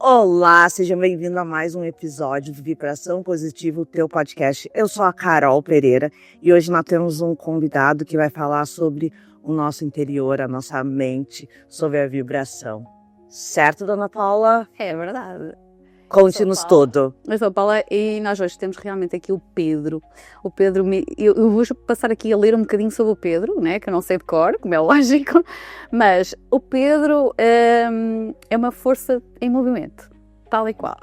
Olá, seja bem-vindo a mais um episódio do Vibração Positiva, o teu podcast. Eu sou a Carol Pereira e hoje nós temos um convidado que vai falar sobre o nosso interior, a nossa mente, sobre a vibração. Certo, dona Paula? É verdade. Conte-nos tudo. Eu sou a Paula e nós hoje temos realmente aqui o Pedro. O Pedro, eu vou passar aqui a ler um bocadinho sobre o Pedro, né? Que eu não sei de cor, como é lógico, mas o Pedro é uma força em movimento, tal e qual.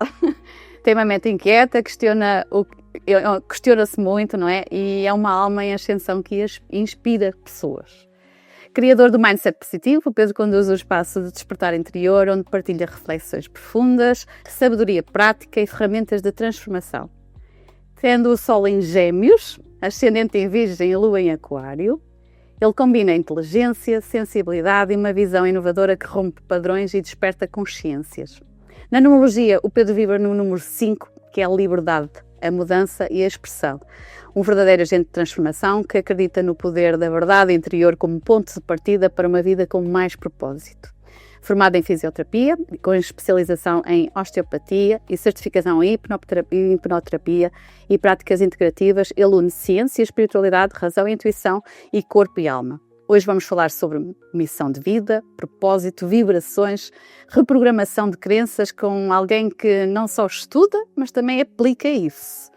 Tem uma mente inquieta, questiona-se muito, não é? E é uma alma em ascensão que inspira pessoas. Criador do mindset positivo, o Pedro conduz o espaço de despertar interior, onde partilha reflexões profundas, sabedoria prática e ferramentas de transformação. Tendo o Sol em Gêmeos, ascendente em Virgem e Lua em Aquário, ele combina inteligência, sensibilidade e uma visão inovadora que rompe padrões e desperta consciências. Na numerologia, o Pedro vibra no número 5, que é a liberdade, a mudança e a expressão. Um verdadeiro agente de transformação que acredita no poder da verdade interior como ponto de partida para uma vida com mais propósito. Formado em fisioterapia, com especialização em osteopatia e certificação em hipnoterapia e práticas integrativas, ele une ciência, espiritualidade, razão e intuição e corpo e alma. Hoje vamos falar sobre missão de vida, propósito, vibrações, reprogramação de crenças com alguém que não só estuda, mas também aplica isso.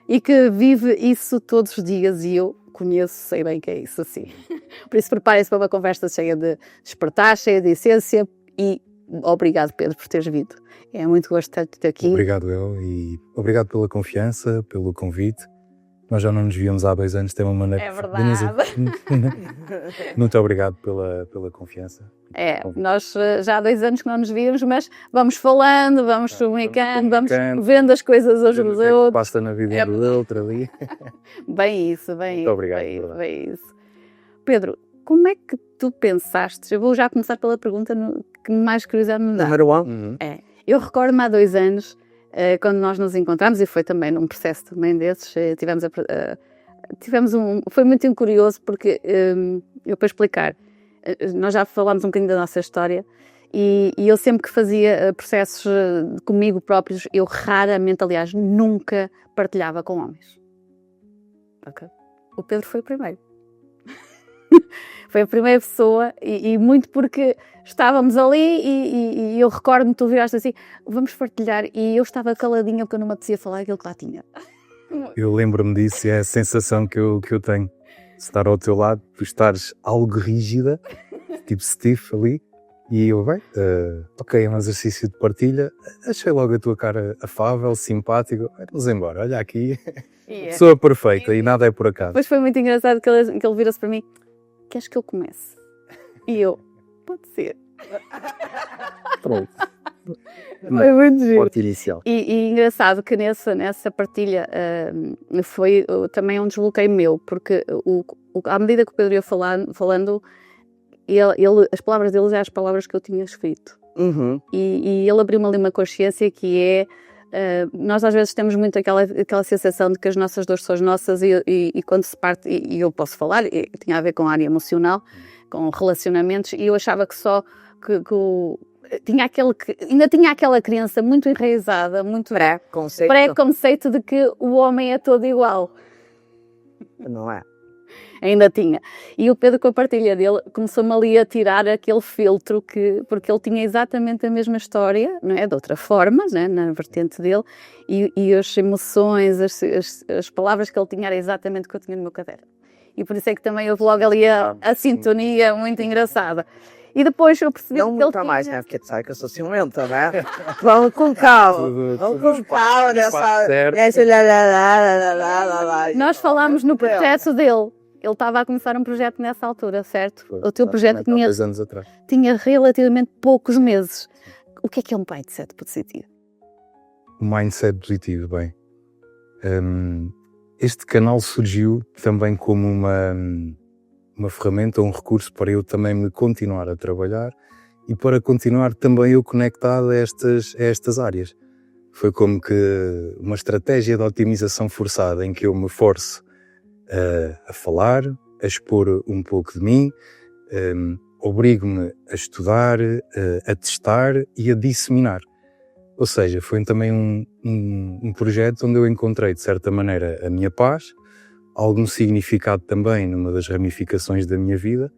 E que vive isso todos os dias e eu conheço, sei bem que é isso assim. Por isso preparem-se para uma conversa cheia de despertar, cheia de essência e obrigado, Pedro, por teres vindo. É muito gosto de ter aqui. Obrigado eu e obrigado pela confiança, pelo convite. Nós já não nos víamos há 2 anos, tem uma maneira... É verdade. Muito obrigado pela confiança. Nós já há 2 anos que não nos víamos, mas vamos falando, vamos comunicando, vamos vendo as coisas uns dos outros. Passa na vida do outro ali. Bem isso, Muito obrigado. Bem isso. Pedro, como é que tu pensaste? Eu vou já começar pela pergunta que mais curiosidade me dá. Número 1. Uhum. Eu recordo-me há 2 anos, quando nós nos encontramos, e foi também num processo também desses, foi muito curioso porque, eu para explicar, nós já falámos um bocadinho da nossa história e eu sempre que fazia processos comigo próprios, eu raramente, aliás, nunca partilhava com homens. Okay. O Pedro foi o primeiro. Foi a primeira pessoa e muito porque estávamos ali e eu recordo-me, tu viraste assim, vamos partilhar, e eu estava caladinha porque eu não me apetecia falar aquilo que lá tinha. Eu lembro-me disso e é a sensação que eu tenho. Estar ao teu lado, tu estares algo rígida, tipo stiff ali, e eu, ok, é um exercício de partilha, achei logo a tua cara afável, simpático, vamos embora, olha aqui, pessoa perfeita e nada é por acaso. Depois foi muito engraçado que ele vira-se para mim, queres que eu comece? E eu, pode ser. Pronto. Foi muito giro. Ponto inicial. E engraçado que nessa partilha foi também um desbloqueio meu, porque à medida que o Pedro ia falando as palavras dele eram as palavras que eu tinha escrito. Uhum. E ele abriu-me ali uma consciência que é, nós às vezes temos muito aquela sensação de que as nossas dores são as nossas e quando se parte, e eu posso falar, tinha a ver com a área emocional, com relacionamentos, e eu achava que só que ainda tinha aquela crença muito enraizada, muito pré-conceito de que o homem é todo igual. Não é? Ainda tinha. E o Pedro, com a partilha dele, começou-me ali a tirar aquele filtro, porque ele tinha exatamente a mesma história, não é? De outra forma, né? Na vertente dele, e as emoções, as palavras que ele tinha era exatamente o que eu tinha no meu caderno. E por isso é que também houve logo ali a sintonia muito engraçada. E depois eu percebi não que ele nunca mais, né? Porque tu sabe que eu sou ciumenta, né? Vamos com calma. Vamos com calma nessa... Nós falámos no projeto dele. Ele estava a começar um projeto nessa altura, certo? O teu projeto tinha 2 anos atrás. Tinha relativamente poucos meses. O que é um mindset positivo? O mindset positivo, bem. Este canal surgiu também como uma ferramenta, um recurso para eu também me continuar a trabalhar e para continuar também eu conectado a estas áreas. Foi como que uma estratégia de otimização forçada em que eu me forço a falar, a expor um pouco de mim, obrigo-me a estudar, a testar e a disseminar. Ou seja, foi também um projeto onde eu encontrei, de certa maneira, a minha paz, algum significado também numa das ramificações da minha vida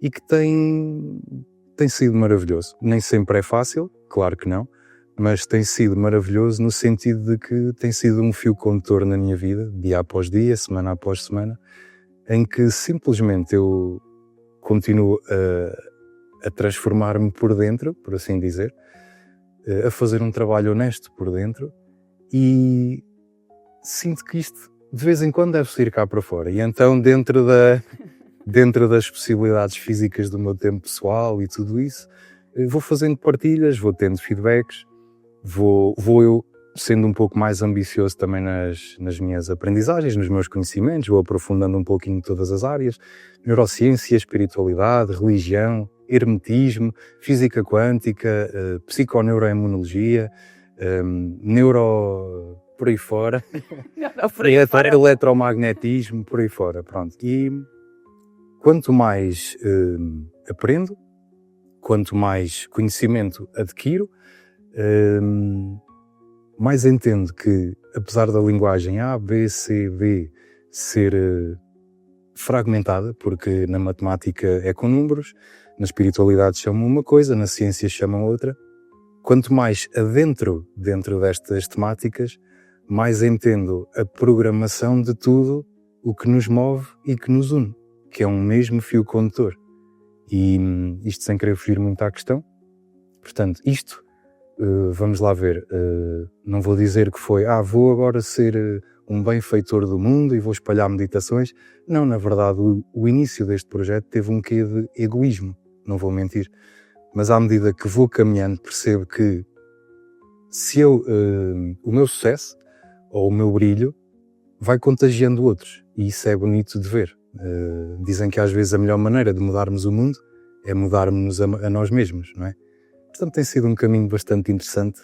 e que tem sido maravilhoso. Nem sempre é fácil, claro que não, mas tem sido maravilhoso no sentido de que tem sido um fio condutor na minha vida, dia após dia, semana após semana, em que simplesmente eu continuo a transformar-me por dentro, por assim dizer, a fazer um trabalho honesto por dentro e sinto que isto de vez em quando deve sair cá para fora. E então dentro das possibilidades físicas do meu tempo pessoal e tudo isso, vou fazendo partilhas, vou tendo feedbacks, vou eu sendo um pouco mais ambicioso também nas minhas aprendizagens, nos meus conhecimentos, vou aprofundando um pouquinho todas as áreas, neurociência, espiritualidade, religião, hermetismo, física quântica, psiconeuroimunologia, neuro... por aí fora, eletromagnetismo, por aí fora, pronto. E quanto mais aprendo, quanto mais conhecimento adquiro, mais entendo que, apesar da linguagem A, B, C, D ser fragmentada, porque na matemática é com números, na espiritualidade chamam uma coisa, na ciência chamam outra, quanto mais adentro dentro destas temáticas, mais entendo a programação de tudo o que nos move e que nos une, que é um mesmo fio condutor. E isto sem querer fugir muito à questão. Portanto, isto, vamos lá ver, não vou dizer que foi, vou agora ser um benfeitor do mundo e vou espalhar meditações. Não, na verdade, o início deste projeto teve um quê de egoísmo, não vou mentir. Mas à medida que vou caminhando, percebo que se o meu sucesso ou o meu brilho vai contagiando outros. E isso é bonito de ver. Dizem que às vezes a melhor maneira de mudarmos o mundo é mudarmos a nós mesmos, não é? Portanto, tem sido um caminho bastante interessante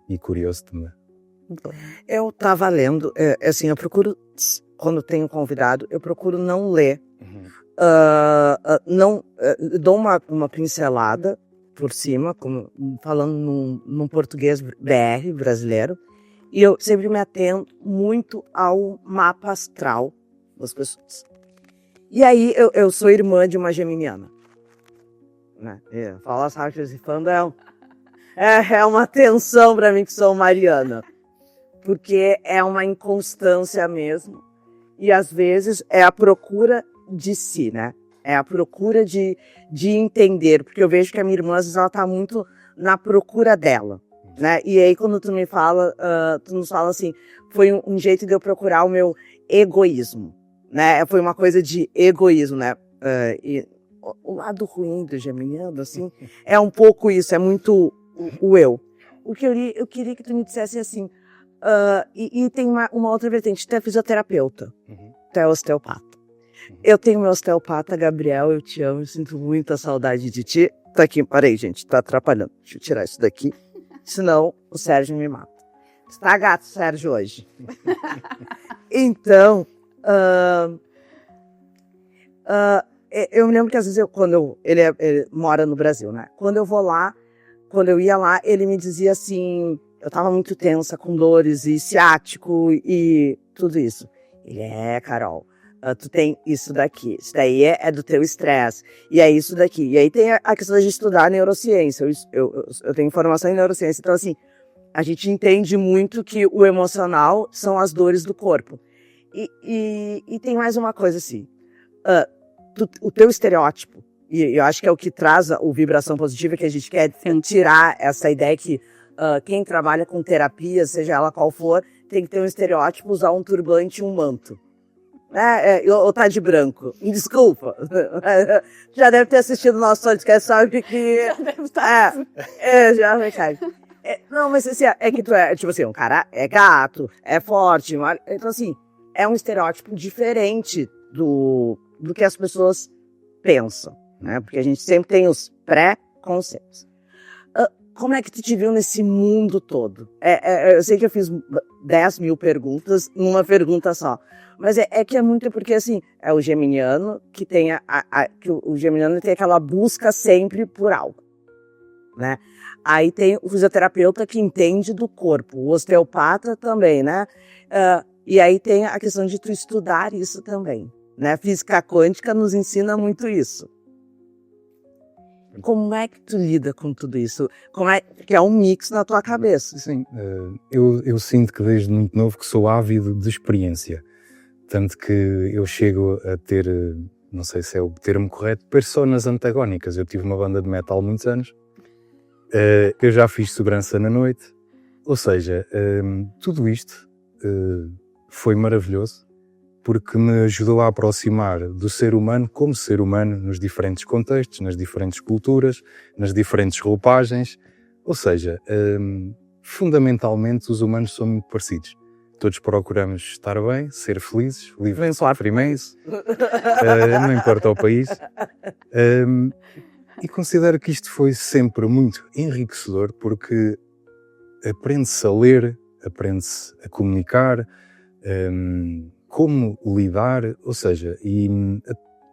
e curioso também. Eu estava lendo, assim, eu procuro, quando tenho convidado, eu procuro não ler. Dou uma pincelada por cima, falando num português BR, brasileiro, e eu sempre me atento muito ao mapa astral das pessoas. E aí, eu sou irmã de uma geminiana. Né? Falar as Rachas e fandom é uma tensão para mim que sou mariana. Porque é uma inconstância mesmo. E às vezes é a procura de si, né? É a procura de entender. Porque eu vejo que a minha irmã, às vezes, ela está muito na procura dela. Né? E aí, quando tu me fala, tu nos fala assim, foi um jeito de eu procurar o meu egoísmo, né? Foi uma coisa de egoísmo, né? E o lado ruim do geminiano, assim, é um pouco isso, é muito o eu. O que eu queria que tu me dissesse assim, e tem uma outra vertente, tu é fisioterapeuta, tu é osteopata. Eu tenho meu osteopata, Gabriel, eu te amo, eu sinto muita saudade de ti. Tá aqui, parei, gente, tá atrapalhando. Deixa eu tirar isso daqui. Senão o Sérgio me mata. Está gato, Sérgio, hoje. Então, eu me lembro que às vezes ele mora no Brasil, né? Quando eu ia lá, ele me dizia assim, eu tava muito tensa, com dores e ciático e tudo isso. Ele Carol, tu tem isso daqui, isso daí é do teu estresse, e é isso daqui. E aí tem a questão de estudar neurociência, eu tenho formação em neurociência, então assim, a gente entende muito que o emocional são as dores do corpo. E tem mais uma coisa assim, o teu estereótipo, e eu acho que é o que traz o vibração positiva, que a gente quer tirar essa ideia que quem trabalha com terapia, seja ela qual for, tem que ter um estereótipo, usar um turbante e um manto. Ou tá de branco. Desculpa. Já deve ter assistido o nosso podcast, sabe que... Já deve estar. Já me cai. Não, mas assim, é que tu tipo assim, um cara é gato, é forte, então assim, é um estereótipo diferente do que as pessoas pensam, né? Porque a gente sempre tem os pré-conceitos. Como é que tu te viu nesse mundo todo? Eu sei que eu fiz 10 mil perguntas numa pergunta só. Mas é que é muito porque, assim, é o geminiano que tem que o geminiano tem aquela busca sempre por algo, né? Aí tem o fisioterapeuta que entende do corpo, o osteopata também, né? E aí tem a questão de tu estudar isso também, né? Física quântica nos ensina muito isso. Como é que tu lida com tudo isso? Que é um mix na tua cabeça. Sim, eu sinto que desde muito novo que sou ávido de experiência. Tanto que eu chego a ter, não sei se é o termo correto, personas antagónicas. Eu tive uma banda de metal há muitos anos. Eu já fiz segurança na noite. Ou seja, tudo isto foi maravilhoso porque me ajudou a aproximar do ser humano como ser humano nos diferentes contextos, nas diferentes culturas, nas diferentes roupagens. Ou seja, fundamentalmente os humanos são muito parecidos. Todos procuramos estar bem, ser felizes, livres de sofrimento, não importa o país. E considero que isto foi sempre muito enriquecedor porque aprende-se a ler, aprende-se a comunicar, como lidar, ou seja, e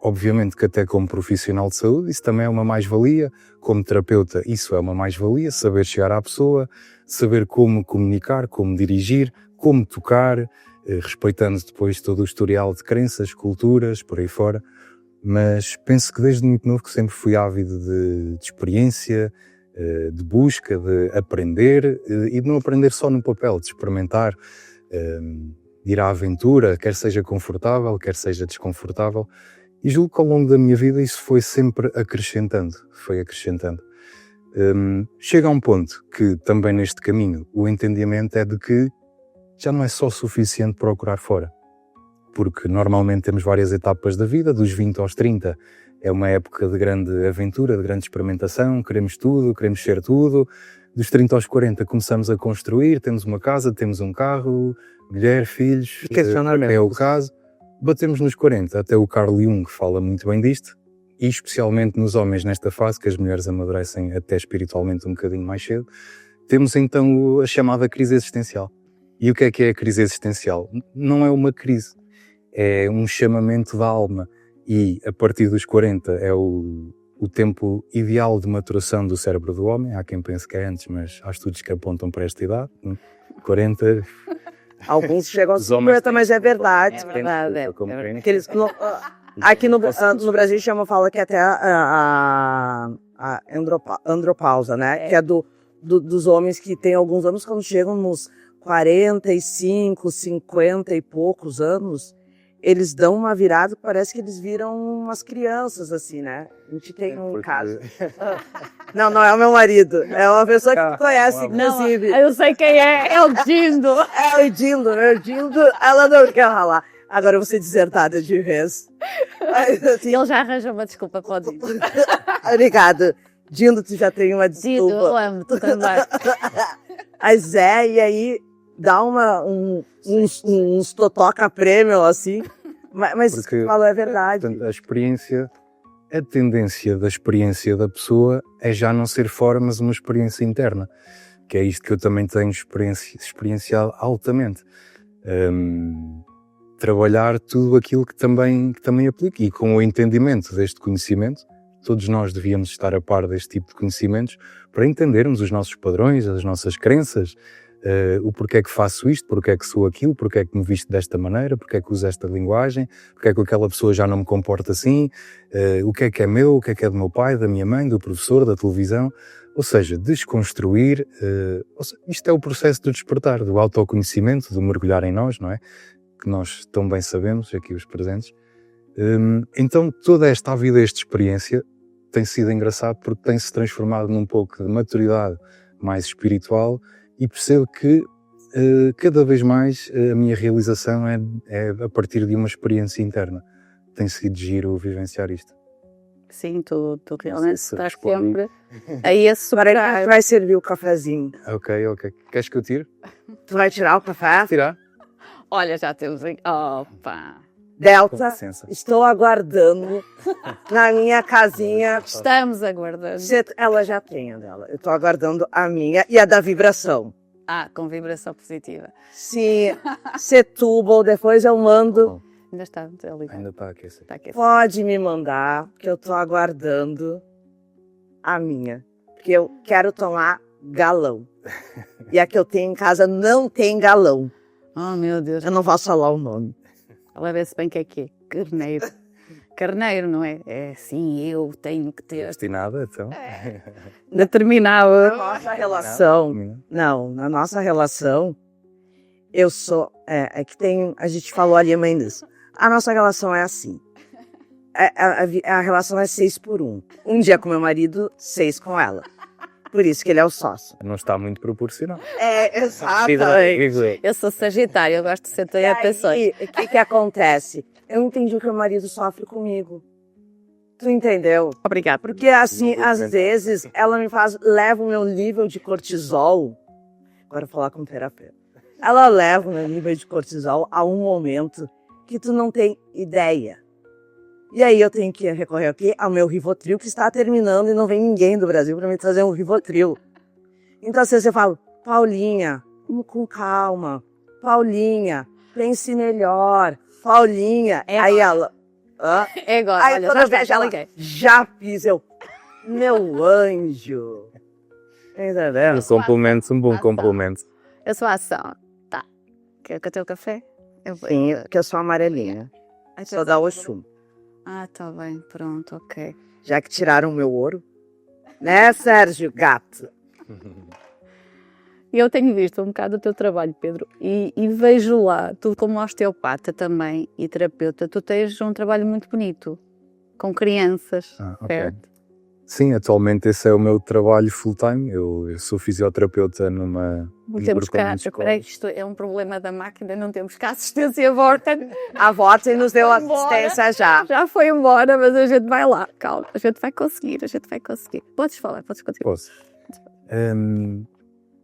obviamente que até como profissional de saúde isso também é uma mais-valia, como terapeuta isso é uma mais-valia, saber chegar à pessoa, saber como comunicar, como dirigir, como tocar, respeitando depois todo o historial de crenças, culturas, por aí fora, mas penso que desde muito novo que sempre fui ávido de experiência, de busca, de aprender, e de não aprender só no papel, de experimentar, de ir à aventura, quer seja confortável, quer seja desconfortável, e julgo que ao longo da minha vida isso foi sempre acrescentando, Chega a um ponto que também neste caminho o entendimento é de que já não é só suficiente procurar fora, porque normalmente temos várias etapas da vida, dos 20 aos 30 é uma época de grande aventura, de grande experimentação, queremos tudo, queremos ser tudo, dos 30 aos 40 começamos a construir, temos uma casa, temos um carro, mulher, filhos, é o caso, batemos nos 40, até o Carl Jung fala muito bem disto, e especialmente nos homens nesta fase, que as mulheres amadurecem até espiritualmente um bocadinho mais cedo, temos então a chamada crise existencial. E o que é a crise existencial? Não é uma crise, é um chamamento da alma, e a partir dos 40 é o tempo ideal de maturação do cérebro do homem. Há quem pense que é antes, mas há estudos que apontam para esta idade, 40... Alguns chegam aos 50, mas é verdade. É verdade, Aqui no Brasil fala que até a andropausa, né? Que é dos homens que têm alguns anos, quando chegam nos 45, 50 e poucos anos, eles dão uma virada que parece que eles viram umas crianças, assim, né? A gente tem um caso. Não é o meu marido. É uma pessoa que tu conhece, inclusive. Não, eu sei quem é o Dindo. É o Dindo. Ela não quer ralar. Agora eu vou ser desertada de vez. E ele já arranjou uma desculpa para o Dindo. Obrigada. Dindo, tu já tem uma desculpa. Dindo, eu amo, tu também. Mas e aí dá uns totoca prêmio, assim. Mas porque, falou, é verdade. Portanto, a tendência da experiência da pessoa é já não ser fora, mas uma experiência interna. Que é isto que eu também tenho experienciado altamente. Trabalhar tudo aquilo que também aplico. E com o entendimento deste conhecimento, todos nós devíamos estar a par deste tipo de conhecimentos para entendermos os nossos padrões, as nossas crenças, o porquê é que faço isto, porquê é que sou aquilo, porquê é que me visto desta maneira, porquê é que uso esta linguagem, porquê é que aquela pessoa já não me comporta assim, o que é meu, o que é do meu pai, da minha mãe, do professor, da televisão. Ou seja, desconstruir, isto é o processo do despertar, do autoconhecimento, do mergulhar em nós, não é? Que nós tão bem sabemos, aqui os presentes. Então toda esta vida, esta experiência tem sido engraçado porque tem-se transformado num pouco de maturidade mais espiritual e percebo que cada vez mais a minha realização é a partir de uma experiência interna. Tem sido giro vivenciar isto. Sim, tu realmente estás sempre a esse Agora tu vai servir o cafezinho. Ok. Queres que eu tire? Tu vai tirar o café? Tirar? Olha, já temos aqui. Opa! Delta, estou aguardando na minha casinha. Estamos aguardando. Ela já tem a dela. Eu estou aguardando a minha e a da vibração. Com vibração positiva. Se Setúbal, depois eu mando. Ainda está ali. Ainda está aquecido. Pode me mandar, que eu estou aguardando a minha. porque eu quero tomar galão. E a que eu tenho em casa não tem galão. Oh, meu Deus. Eu não posso falar o nome. Ela vê-se bem que é quê? Carneiro. Carneiro, não é? É sim, eu tenho que ter. Destinada, então. Determinava. Na nossa relação, não, na nossa relação, eu sou, é que tem, a gente falou ali mãe disso. A nossa relação é assim, a relação é 6-1. Um dia com meu marido, 6 com ela. Por isso que ele é o sócio. Não está muito proporcional. Exatamente. Eu sou sagitário, eu gosto de ser toda a pessoa. E o que acontece? Eu entendi o que meu marido sofre comigo. Tu entendeu? Obrigada. Porque assim, às vezes, ela me leva o meu nível de cortisol. Agora eu vou falar com o terapeuta. Ela leva o meu nível de cortisol a um momento que tu não tem ideia. E aí eu tenho que recorrer aqui ao meu Rivotril, que está terminando e não vem ninguém do Brasil para me trazer um Rivotril. Então às vezes eu falo, Paulinha, vamos com calma. Paulinha, pense melhor. Paulinha. Aí ela... Hã? É agora, Aí olha, toda vez ela, já fiz, meu anjo. Entendeu? Um complemento, um bom complemento. Eu sou a ação. Tá. Quer que eu tenha o café? Eu vou. Sim, que eu sou amarelinha. Sou da Oxum. Ah, tá bem, pronto, ok. Já que tiraram o meu ouro. Né, Sérgio Gato? Eu tenho visto um bocado o teu trabalho, Pedro, e vejo lá, tu como osteopata também e terapeuta, tu tens um trabalho muito bonito, com crianças, Ok. certo? Sim, atualmente esse é o meu trabalho full-time. Eu sou fisioterapeuta num Não temos cá, agrupamento de espera aí, escolas. isto é um problema da máquina, não temos cá assistência aborta. A Vorten nos deu assistência já. Já foi embora, mas a gente vai lá, calma, a gente vai conseguir. Podes falar, podes continuar. Posso?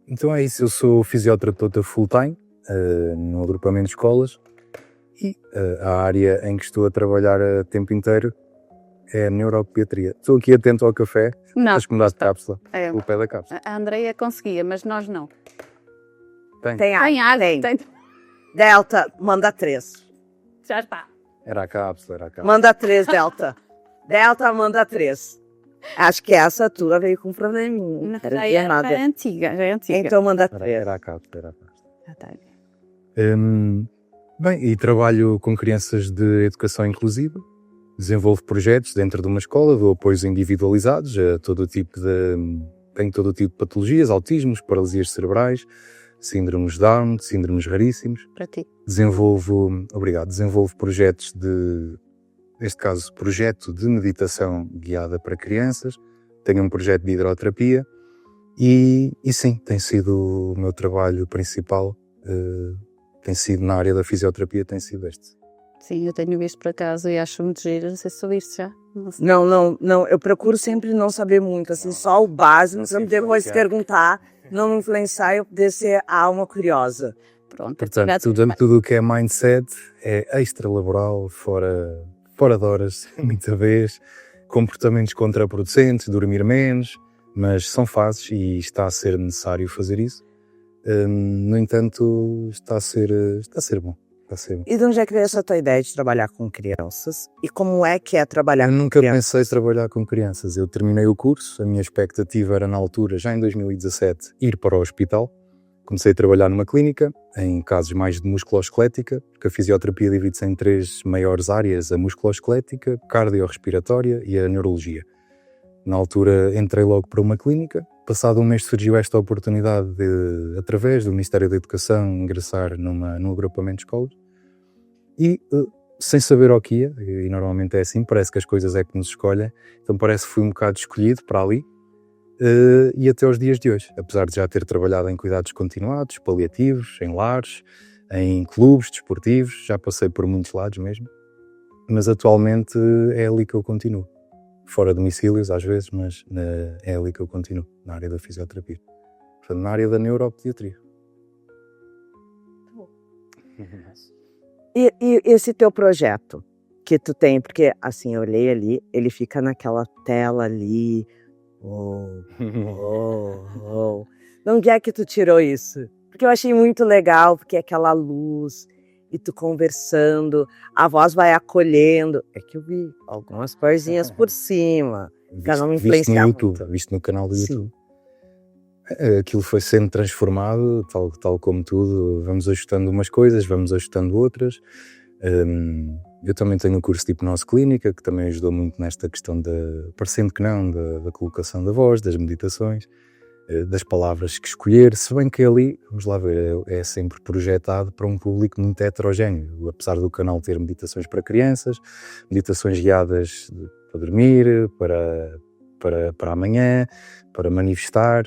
Então é isso, eu sou fisioterapeuta full-time no agrupamento de escolas e a área em que estou a trabalhar a tempo inteiro é a neuropediatria. Estou aqui atento ao café, Não, tens que mudar de cápsula, é, o pé da cápsula. a Andreia conseguia, mas nós não. Tem ar. Tem ar, Tem. tem. Delta, manda 3. Já está. Era a cápsula. Manda 3, Delta. Delta, manda 3. Acho que essa tua veio com probleminha. Já é antiga. Então manda 3. Era a cápsula. Já está. Bem, e trabalho com crianças de educação inclusiva, desenvolvo projetos dentro de uma escola, dou apoios individualizados a todo tipo tenho todo tipo de patologias, autismos, paralisias cerebrais, síndromes Down, síndromes raríssimos. Para ti. Desenvolvo projetos neste caso, projeto de meditação guiada para crianças, tenho um projeto de hidroterapia e sim, tem sido o meu trabalho principal, tem sido na área da fisioterapia, tem sido este. Sim, eu tenho visto por acaso e acho muito giro, não sei se ouviste já. Não, eu procuro sempre não saber muito, assim, só o básico, para depois perguntar, não me influenciar e eu poder ser a alma curiosa. Pronto. Portanto, tudo o que é mindset é extra-laboral, fora de horas, muita vez, comportamentos contraproducentes, dormir menos, mas são fases e está a ser necessário fazer isso. No entanto, está a ser bom. E de onde é que veio essa tua ideia de trabalhar com crianças? E como é que é trabalhar Eu com nunca crianças? pensei em trabalhar com crianças. Eu terminei o curso, a minha expectativa era na altura, já em 2017, ir para o hospital. Comecei a trabalhar numa clínica, em casos mais de musculoesquelética, porque a fisioterapia divide-se em 3 maiores áreas, a musculoesquelética, cardiorrespiratória e a neurologia. Na altura entrei logo para uma clínica, passado um mês surgiu esta oportunidade de, através do Ministério da Educação, ingressar num agrupamento de escolas e sem saber o que ia, e normalmente é assim, parece que as coisas é que nos escolhem, então parece que fui um bocado escolhido para ali e até aos dias de hoje, apesar de já ter trabalhado em cuidados continuados, paliativos, em lares, em clubes desportivos, já passei por muitos lados mesmo, mas atualmente é ali que eu continuo. Fora domicílios às vezes, mas é ali que eu continuo, na área da fisioterapia. Portanto, na área da neuropediatria. E esse teu projeto que tu tem, porque assim, eu olhei ali, ele fica naquela tela ali. De onde é que tu tirou isso? Porque eu achei muito legal, porque é aquela luz, e tu conversando, a voz vai acolhendo. É que eu vi algumas coisinhas por cima. Pra não me influenciar Visto no YouTube, muito. visto no canal do YouTube. Sim. Aquilo foi sendo transformado, tal como tudo, vamos ajustando umas coisas, vamos ajustando outras. Eu também tenho um curso de hipnose clínica, que também ajudou muito nesta questão parecendo que não, da colocação da voz, das meditações, das palavras que escolher, se bem que ali, vamos lá ver, é sempre projetado para um público muito heterogéneo, apesar do canal ter meditações para crianças, meditações guiadas para dormir, para amanhã, para manifestar.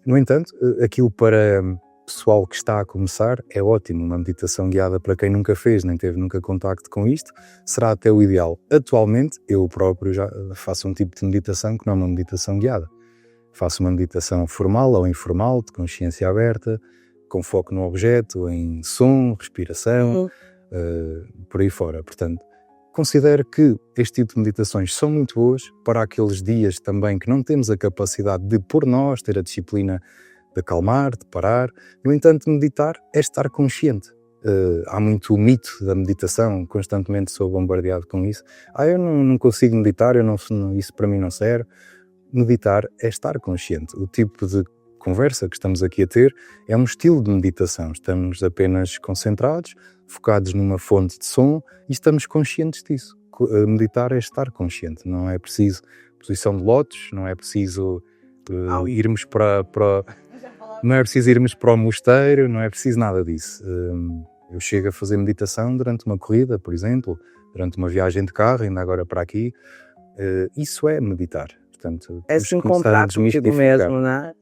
No entanto, aquilo para pessoal que está a começar é ótimo, uma meditação guiada para quem nunca fez, nem teve nunca contacto com isto, será até o ideal. Atualmente, eu próprio já faço um tipo de meditação que não é uma meditação guiada. Faço uma meditação formal ou informal, de consciência aberta, com foco no objeto, em som, respiração, por aí fora. Portanto, considero que este tipo de meditações são muito boas para aqueles dias também que não temos a capacidade de, por nós, ter a disciplina de acalmar, de parar. No entanto, meditar é estar consciente. Há muito o mito da meditação, constantemente sou bombardeado com isso. Eu não consigo meditar, isso para mim não serve. Meditar é estar consciente. O tipo de conversa que estamos aqui a ter é um estilo de meditação. Estamos apenas concentrados, focados numa fonte de som e estamos conscientes disso. Meditar é estar consciente. Não é preciso posição de lótus, não é preciso irmos não é preciso irmos para o mosteiro, não é preciso nada disso. Eu chego a fazer meditação durante uma corrida, por exemplo, durante uma viagem de carro, ainda agora para aqui. Isso é meditar. Portanto, é se encontrar contigo mesmo, né?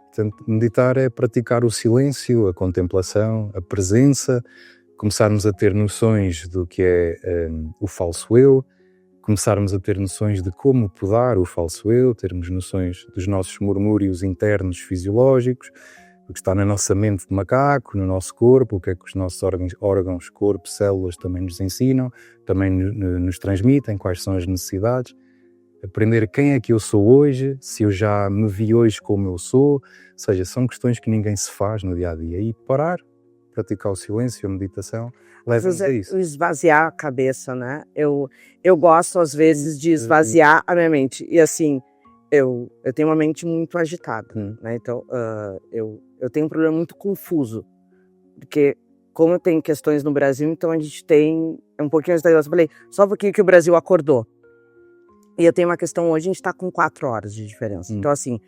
Portanto, meditar é praticar o silêncio, a contemplação, a presença, começarmos a ter noções do que é o falso eu, começarmos a ter noções de como podar o falso eu, termos noções dos nossos murmúrios internos fisiológicos, o que está na nossa mente de macaco, no nosso corpo, o que é que os nossos órgãos, corpo, células também nos ensinam, também nos transmitem, quais são as necessidades. Aprender quem é que eu sou hoje, se eu já me vi hoje como eu sou, ou seja, são questões que ninguém se faz no dia-a-dia. E parar, praticar o silêncio, a meditação, leva-nos a isso. Esvaziar a cabeça, né? Eu gosto, às vezes, de esvaziar a minha mente. E assim, eu tenho uma mente muito agitada, né? Então, eu tenho um problema muito confuso. Porque, como eu tenho questões no Brasil, então a gente tem um pouquinho antes da eu falei, só um pouquinho que o Brasil acordou. E eu tenho uma questão hoje, a gente está com 4 horas de diferença. Então, assim,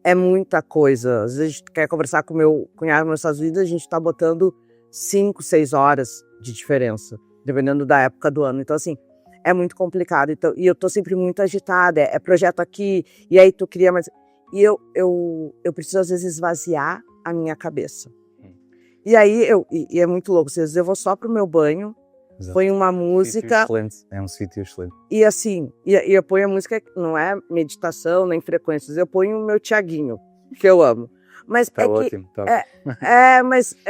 é muita coisa. Às vezes a gente quer conversar com o meu cunhado nos Estados Unidos, a gente está botando 5, 6 horas de diferença, dependendo da época do ano. Então, assim, é muito complicado. Então, e eu tô sempre muito agitada, é projeto aqui, e aí tu cria mais... E eu preciso, às vezes, esvaziar a minha cabeça. E aí, e é muito louco, às vezes eu vou só pro meu banho, põe uma música... É um sítio excelente. E assim, eu ponho a música, não é meditação, nem frequências, eu ponho o meu Thiaguinho, que eu amo. Mas tá ótimo, tá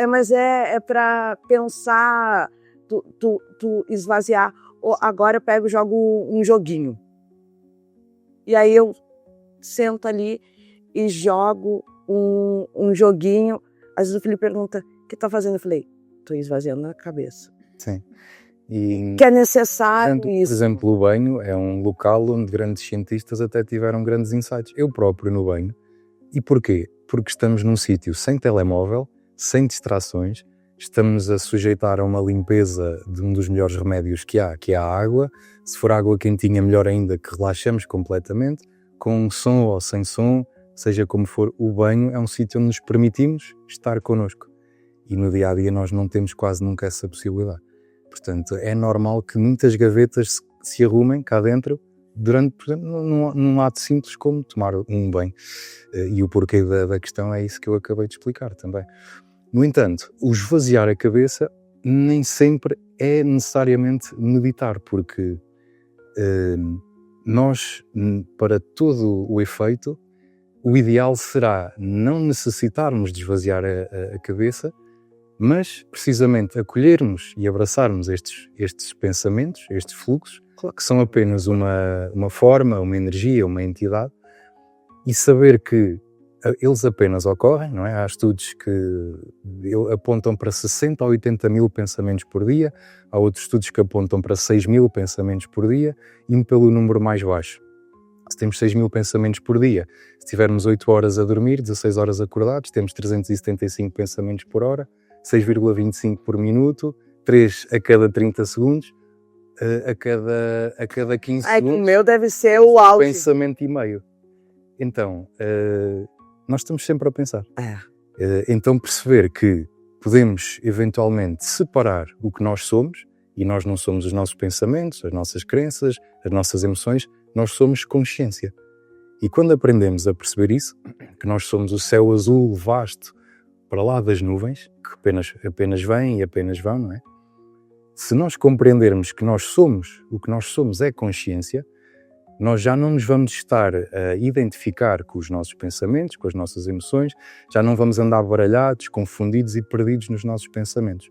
mas é pra pensar, tu esvaziar. Agora eu pego e jogo um joguinho. E aí eu sento ali e jogo um joguinho. Às vezes o Felipe pergunta, o que tá fazendo? Eu falei, tô esvaziando a cabeça. Sim. E, que é necessário isso. Por exemplo, o banho é um local onde grandes cientistas até tiveram grandes insights. Eu próprio no banho. E porquê? Porque estamos num sítio sem telemóvel, sem distrações, estamos a sujeitar a uma limpeza de um dos melhores remédios que há, que é a água. Se for água quentinha, melhor ainda, que relaxamos completamente, com som ou sem som, seja como for, o banho é um sítio onde nos permitimos estar connosco. E no dia-a-dia nós não temos quase nunca essa possibilidade. Portanto, é normal que muitas gavetas se arrumem cá dentro durante, por exemplo, num ato simples como tomar um banho. E o porquê da questão é isso que eu acabei de explicar também. No entanto, o esvaziar a cabeça nem sempre é necessariamente meditar, porque nós, para todo o efeito, o ideal será não necessitarmos de esvaziar a cabeça, mas precisamente acolhermos e abraçarmos estes pensamentos, estes fluxos, que são apenas uma forma, uma energia, uma entidade, e saber que eles apenas ocorrem, não é? Há estudos que apontam para 60 a 80 mil pensamentos por dia, há outros estudos que apontam para 6 mil pensamentos por dia, indo pelo número mais baixo. Se temos 6.000 pensamentos por dia, se tivermos 8 horas a dormir, 16 horas acordados, temos 375 pensamentos por hora, 6,25 por minuto, 3 a cada 30 segundos, a cada 15 segundos. O meu deve ser o auge. Pensamento e meio. Então, nós estamos sempre a pensar. Então perceber que podemos eventualmente separar o que nós somos, e nós não somos os nossos pensamentos, as nossas crenças, as nossas emoções, nós somos consciência. E quando aprendemos a perceber isso, que nós somos o céu azul vasto para lá das nuvens, que apenas vêm e apenas vão, não é? Se nós compreendermos que nós somos, o que nós somos é consciência, nós já não nos vamos estar a identificar com os nossos pensamentos, com as nossas emoções, já não vamos andar baralhados, confundidos e perdidos nos nossos pensamentos.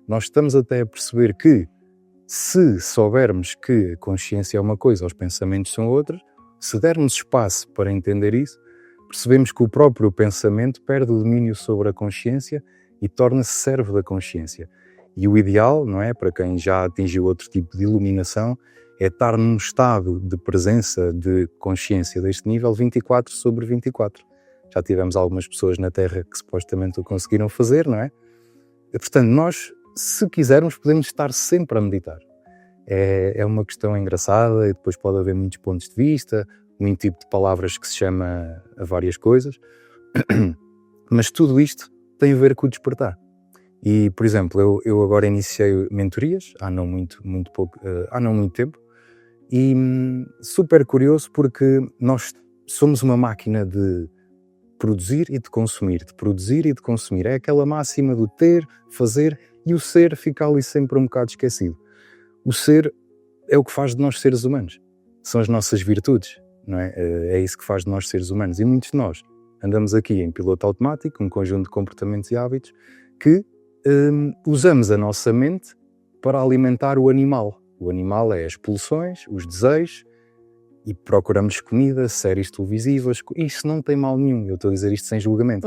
Nós estamos até a perceber que, se soubermos que a consciência é uma coisa, os pensamentos são outras, se dermos espaço para entender isso, percebemos que o próprio pensamento perde o domínio sobre a consciência e torna-se servo da consciência. E o ideal, não é, para quem já atingiu outro tipo de iluminação, é estar num estado de presença, de consciência deste nível 24/24. Já tivemos algumas pessoas na Terra que supostamente o conseguiram fazer, não é? Portanto, nós, se quisermos, podemos estar sempre a meditar. É uma questão engraçada e depois pode haver muitos pontos de vista, muito tipo de palavras que se chama a várias coisas, mas tudo isto tem a ver com o despertar. E, por exemplo, eu agora iniciei mentorias, há não muito tempo, e super curioso porque nós somos uma máquina de produzir e de consumir, É aquela máxima do ter, fazer, e o ser fica ali sempre um bocado esquecido. O ser é o que faz de nós seres humanos, são as nossas virtudes, não é? É isso que faz de nós seres humanos, e muitos de nós andamos aqui em piloto automático, um conjunto de comportamentos e hábitos que usamos a nossa mente para alimentar o animal. O animal é as pulsões, os desejos, e procuramos comida, séries televisivas. Isso não tem mal nenhum, eu estou a dizer isto sem julgamento.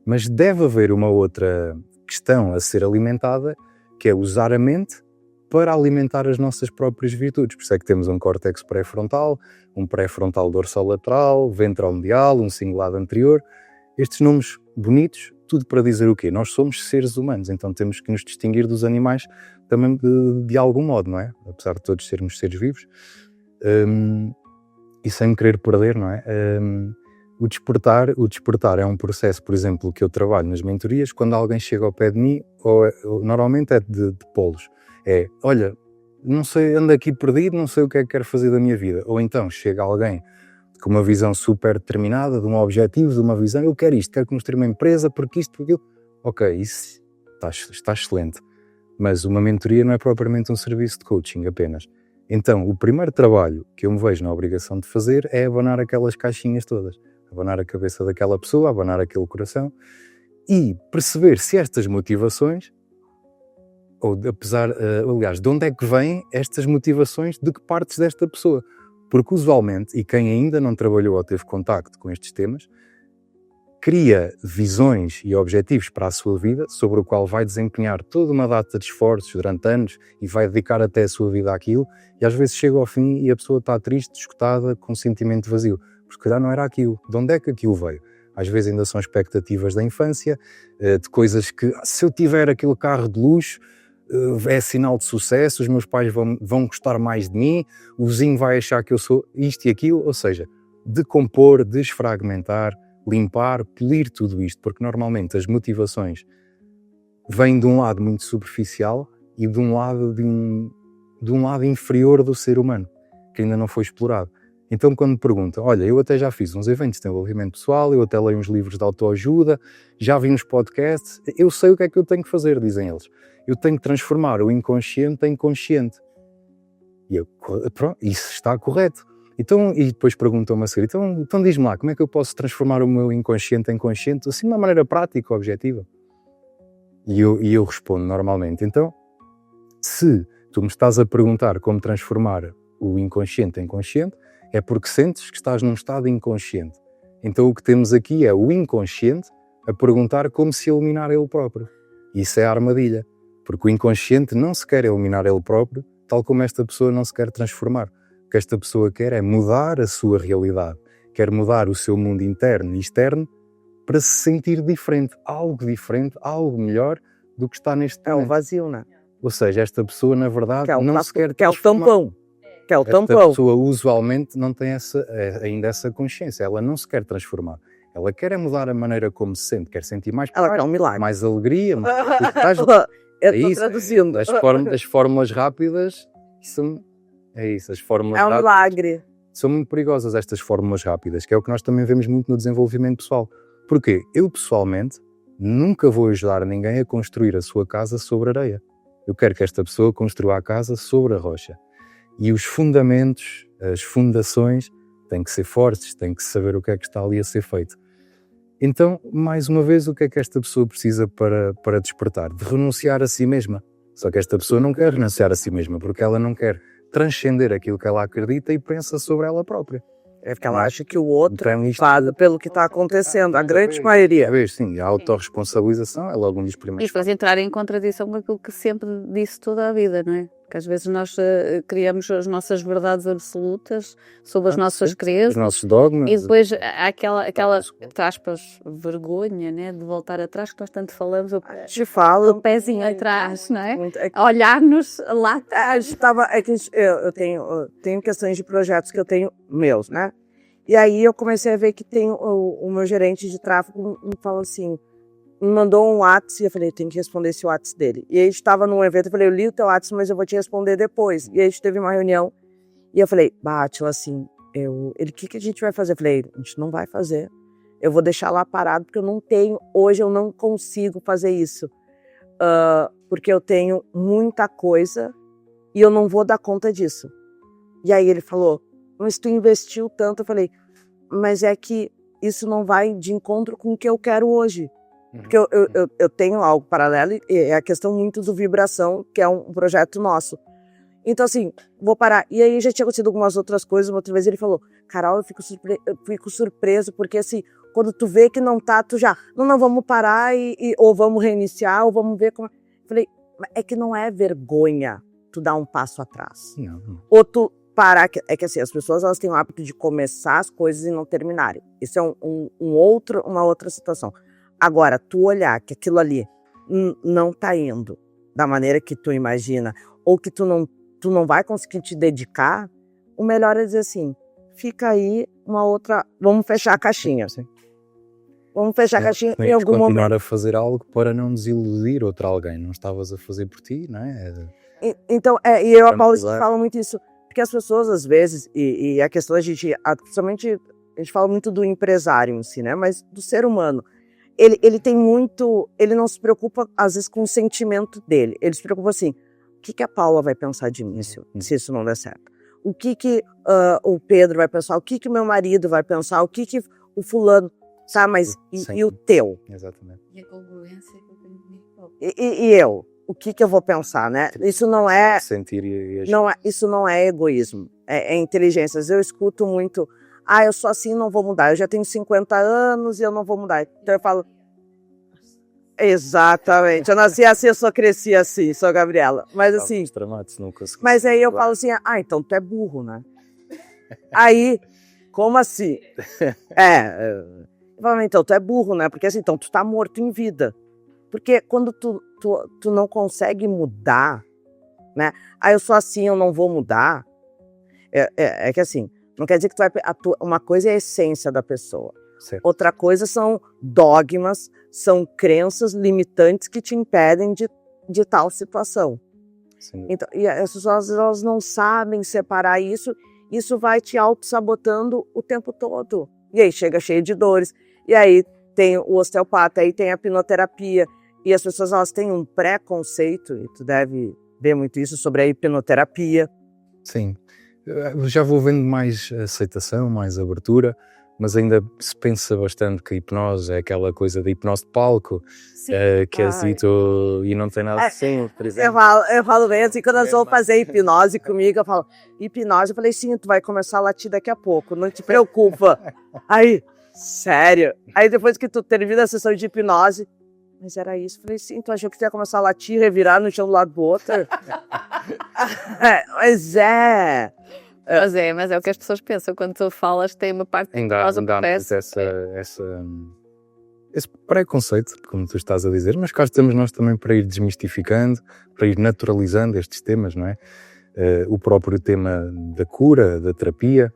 Mas deve haver uma outra questão a ser alimentada, que é usar a mente para alimentar as nossas próprias virtudes. Por isso é que temos um córtex pré-frontal, um pré-frontal dorsolateral, ventral-medial, um cingulado anterior. Estes nomes bonitos, tudo para dizer o quê? Nós somos seres humanos, então temos que nos distinguir dos animais também de algum modo, não é? Apesar de todos sermos seres vivos. E sem me querer perder, não é? O despertar é um processo, por exemplo, que eu trabalho nas mentorias, quando alguém chega ao pé de mim, normalmente é de polos. Olha, não sei, ando aqui perdido, não sei o que é que quero fazer da minha vida. Ou então chega alguém com uma visão super determinada, de um objetivo, de uma visão, eu quero isto, quero construir uma empresa, porque isto, porque aquilo. Ok, isso está excelente. Mas uma mentoria não é propriamente um serviço de coaching apenas. Então, o primeiro trabalho que eu me vejo na obrigação de fazer é abanar aquelas caixinhas todas. Abanar a cabeça daquela pessoa, abanar aquele coração e perceber se estas motivações, aliás, de onde é que vêm estas motivações, de que partes desta pessoa. Porque usualmente, e quem ainda não trabalhou ou teve contacto com estes temas, cria visões e objetivos para a sua vida, sobre o qual vai desempenhar toda uma data de esforços durante anos e vai dedicar até a sua vida àquilo, e às vezes chega ao fim e a pessoa está triste, esgotada, com um sentimento vazio, porque se calhar não era aquilo. De onde é que aquilo veio? Às vezes ainda são expectativas da infância, de coisas que, se eu tiver aquele carro de luxo, é sinal de sucesso, os meus pais vão gostar mais de mim, o vizinho vai achar que eu sou isto e aquilo, ou seja, decompor, desfragmentar, limpar, polir tudo isto, porque normalmente as motivações vêm de um lado muito superficial e de um lado inferior do ser humano, que ainda não foi explorado. Então quando me perguntam, olha, eu até já fiz uns eventos de desenvolvimento pessoal, eu até leio uns livros de autoajuda, já vi uns podcasts, eu sei o que é que eu tenho que fazer, dizem eles. Eu tenho que transformar o inconsciente em consciente. E eu, pronto, isso está correto. Então, e depois perguntam-me a seguir, então diz-me lá, como é que eu posso transformar o meu inconsciente em consciente, assim de uma maneira prática, objetiva? E eu respondo normalmente, então, se tu me estás a perguntar como transformar o inconsciente em consciente, é porque sentes que estás num estado inconsciente. Então o que temos aqui é o inconsciente a perguntar como se eliminar ele próprio. Isso é a armadilha, porque o inconsciente não se quer eliminar ele próprio, tal como esta pessoa não se quer transformar. que esta pessoa quer é mudar a sua realidade, quer mudar o seu mundo interno e externo para se sentir diferente, algo melhor do que está neste momento. É o vazio, né? Ou seja, esta pessoa, na verdade, não se quer que é o tampão. Que é o Esta tampão. pessoa usualmente não tem ainda essa consciência, ela não se quer transformar. Ela quer mudar a maneira como se sente, quer sentir mais Ela paz, quer um milagre. mais alegria, mais... Eu É estou isso. traduzindo. As fórmulas rápidas é isso, as fórmulas É um rápidas milagre. são muito perigosas, estas fórmulas rápidas, que é o que nós também vemos muito no desenvolvimento pessoal. Porquê? Eu, pessoalmente, nunca vou ajudar ninguém a construir a sua casa sobre areia. Eu quero que esta pessoa construa a casa sobre a rocha. E os fundamentos, as fundações, têm que ser fortes, têm que saber o que é que está ali a ser feito. Então, mais uma vez, o que é que esta pessoa precisa para despertar? De renunciar a si mesma. Só que esta pessoa não quer renunciar a si mesma, porque ela não quer transcender aquilo que ela acredita e pensa sobre ela própria. É porque ela acha que o outro Então, isto... paga pelo que está acontecendo, a grande maioria. Sim, a autorresponsabilização é logo um dos primeiros. E depois entrar em contradição com aquilo que sempre disse toda a vida, não é? Porque às vezes nós criamos as nossas verdades absolutas sobre as nossas crenças. Os nossos dogmas. E depois há aquela entre aspas, vergonha, né? De voltar atrás, que nós tanto falamos, o Te falo. pezinho atrás, não é? Olhar-nos lá atrás. Eu tenho questões de projetos que eu tenho meus, né? E aí eu comecei a ver que tem o meu gerente de tráfego me falou assim, me mandou um WhatsApp e eu falei, tem que responder esse WhatsApp dele. E aí a gente estava num evento, eu falei, eu li o teu WhatsApp, mas eu vou te responder depois. E aí a gente teve uma reunião e eu falei, Átila, assim, ele, o que a gente vai fazer? Eu falei, a gente não vai fazer. Eu vou deixar lá parado porque eu não tenho, hoje eu não consigo fazer isso. Porque eu tenho muita coisa e eu não vou dar conta disso. E aí ele falou, mas tu investiu tanto. Eu falei, mas é que isso não vai de encontro com o que eu quero hoje. Porque eu tenho algo paralelo e é a questão muito do vibração, que é um projeto nosso. Então, assim, vou parar. E aí já tinha acontecido algumas outras coisas. Uma outra vez ele falou, Carol, eu fico surpreso, porque assim, quando tu vê que não tá, tu já, não, vamos parar ou vamos reiniciar, ou vamos ver como... Eu falei, é que não é vergonha tu dar um passo atrás. Não. Ou tu parar, é que assim, as pessoas elas têm o hábito de começar as coisas e não terminarem. Isso é uma outra situação. Agora, tu olhar que aquilo ali não tá indo da maneira que tu imagina, ou que tu não vai conseguir te dedicar, o melhor é dizer assim, fica aí uma outra, vamos fechar a caixinha. Sim. Vamos fechar a caixinha em algum continuar momento. a fazer algo para não desiludir outro alguém. Não estavas a fazer por ti, não é? Então, e eu e a Paula fala muito isso, porque as pessoas às vezes, e a questão principalmente, a gente fala muito do empresário em si, né? Mas do ser humano. Ele tem muito, ele não se preocupa às vezes com o sentimento dele, ele se preocupa assim, o que a Paula vai pensar de mim se isso não der certo? O que o Pedro vai pensar? O que o meu marido vai pensar? O que o fulano, sabe? Mas e o teu? Exatamente. E a congruência que eu tenho comigo próprio. E eu? O que eu vou pensar, né? Isso não é... Sentir e agir. Isso não é egoísmo, é inteligência. Eu escuto muito... eu sou assim, não vou mudar. Eu já tenho 50 anos e eu não vou mudar. Então eu falo... Exatamente. Eu nasci assim, eu só cresci assim, sou a Gabriela. Mas assim... Mas aí eu falo assim, então tu é burro, né? Aí, como assim? Eu falo, então tu é burro, né? Porque assim, então tu tá morto em vida. Porque quando tu não consegue mudar, né? Eu sou assim, eu não vou mudar. É que assim... Não quer dizer que uma coisa é a essência da pessoa. Certo. Outra coisa são dogmas, são crenças limitantes que te impedem de tal situação. Sim. Então, e as pessoas elas não sabem separar isso. Isso vai te auto-sabotando o tempo todo. E aí chega cheio de dores. E aí tem o osteopata, aí tem a hipnoterapia. E as pessoas elas têm um preconceito, e tu deve ver muito isso sobre a hipnoterapia. Sim. Eu já vou vendo mais aceitação, mais abertura, mas ainda se pensa bastante que a hipnose é aquela coisa da hipnose de palco, que é assim, e não tem nada assim, por exemplo. Eu falo bem assim, quando elas vão fazer hipnose comigo, eu falo, hipnose, eu falei, sim, tu vai começar a latir daqui a pouco, não te preocupa. Aí, sério? Aí depois que tu termina a sessão de hipnose, mas era isso, eu falei, sim, tu achou que tu ia começar a latir, revirar no chão do lado do outro? Mas Mas é o que as pessoas pensam quando tu falas, tem uma parte Ainda há esse preconceito, como tu estás a dizer, mas cá estamos nós também para ir desmistificando, para ir naturalizando estes temas, não é? O próprio tema da cura, da terapia,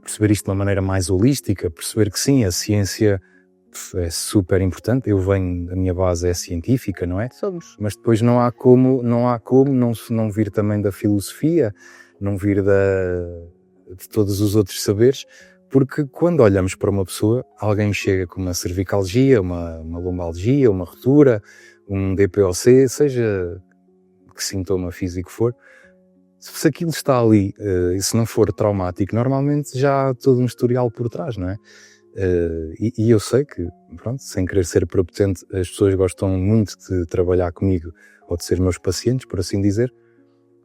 perceber isto de uma maneira mais holística, perceber que sim, a ciência é super importante. Eu venho, a minha base é científica, não é? Somos. Mas depois não há como não vir também da filosofia, não vir de todos os outros saberes, porque quando olhamos para uma pessoa, alguém chega com uma cervicalgia, uma lombalgia, uma ruptura, um DPOC, seja que sintoma físico for, se aquilo está ali e se não for traumático, normalmente já há todo um historial por trás, não é? E eu sei que, pronto, sem querer ser prepotente, as pessoas gostam muito de trabalhar comigo ou de ser meus pacientes, por assim dizer,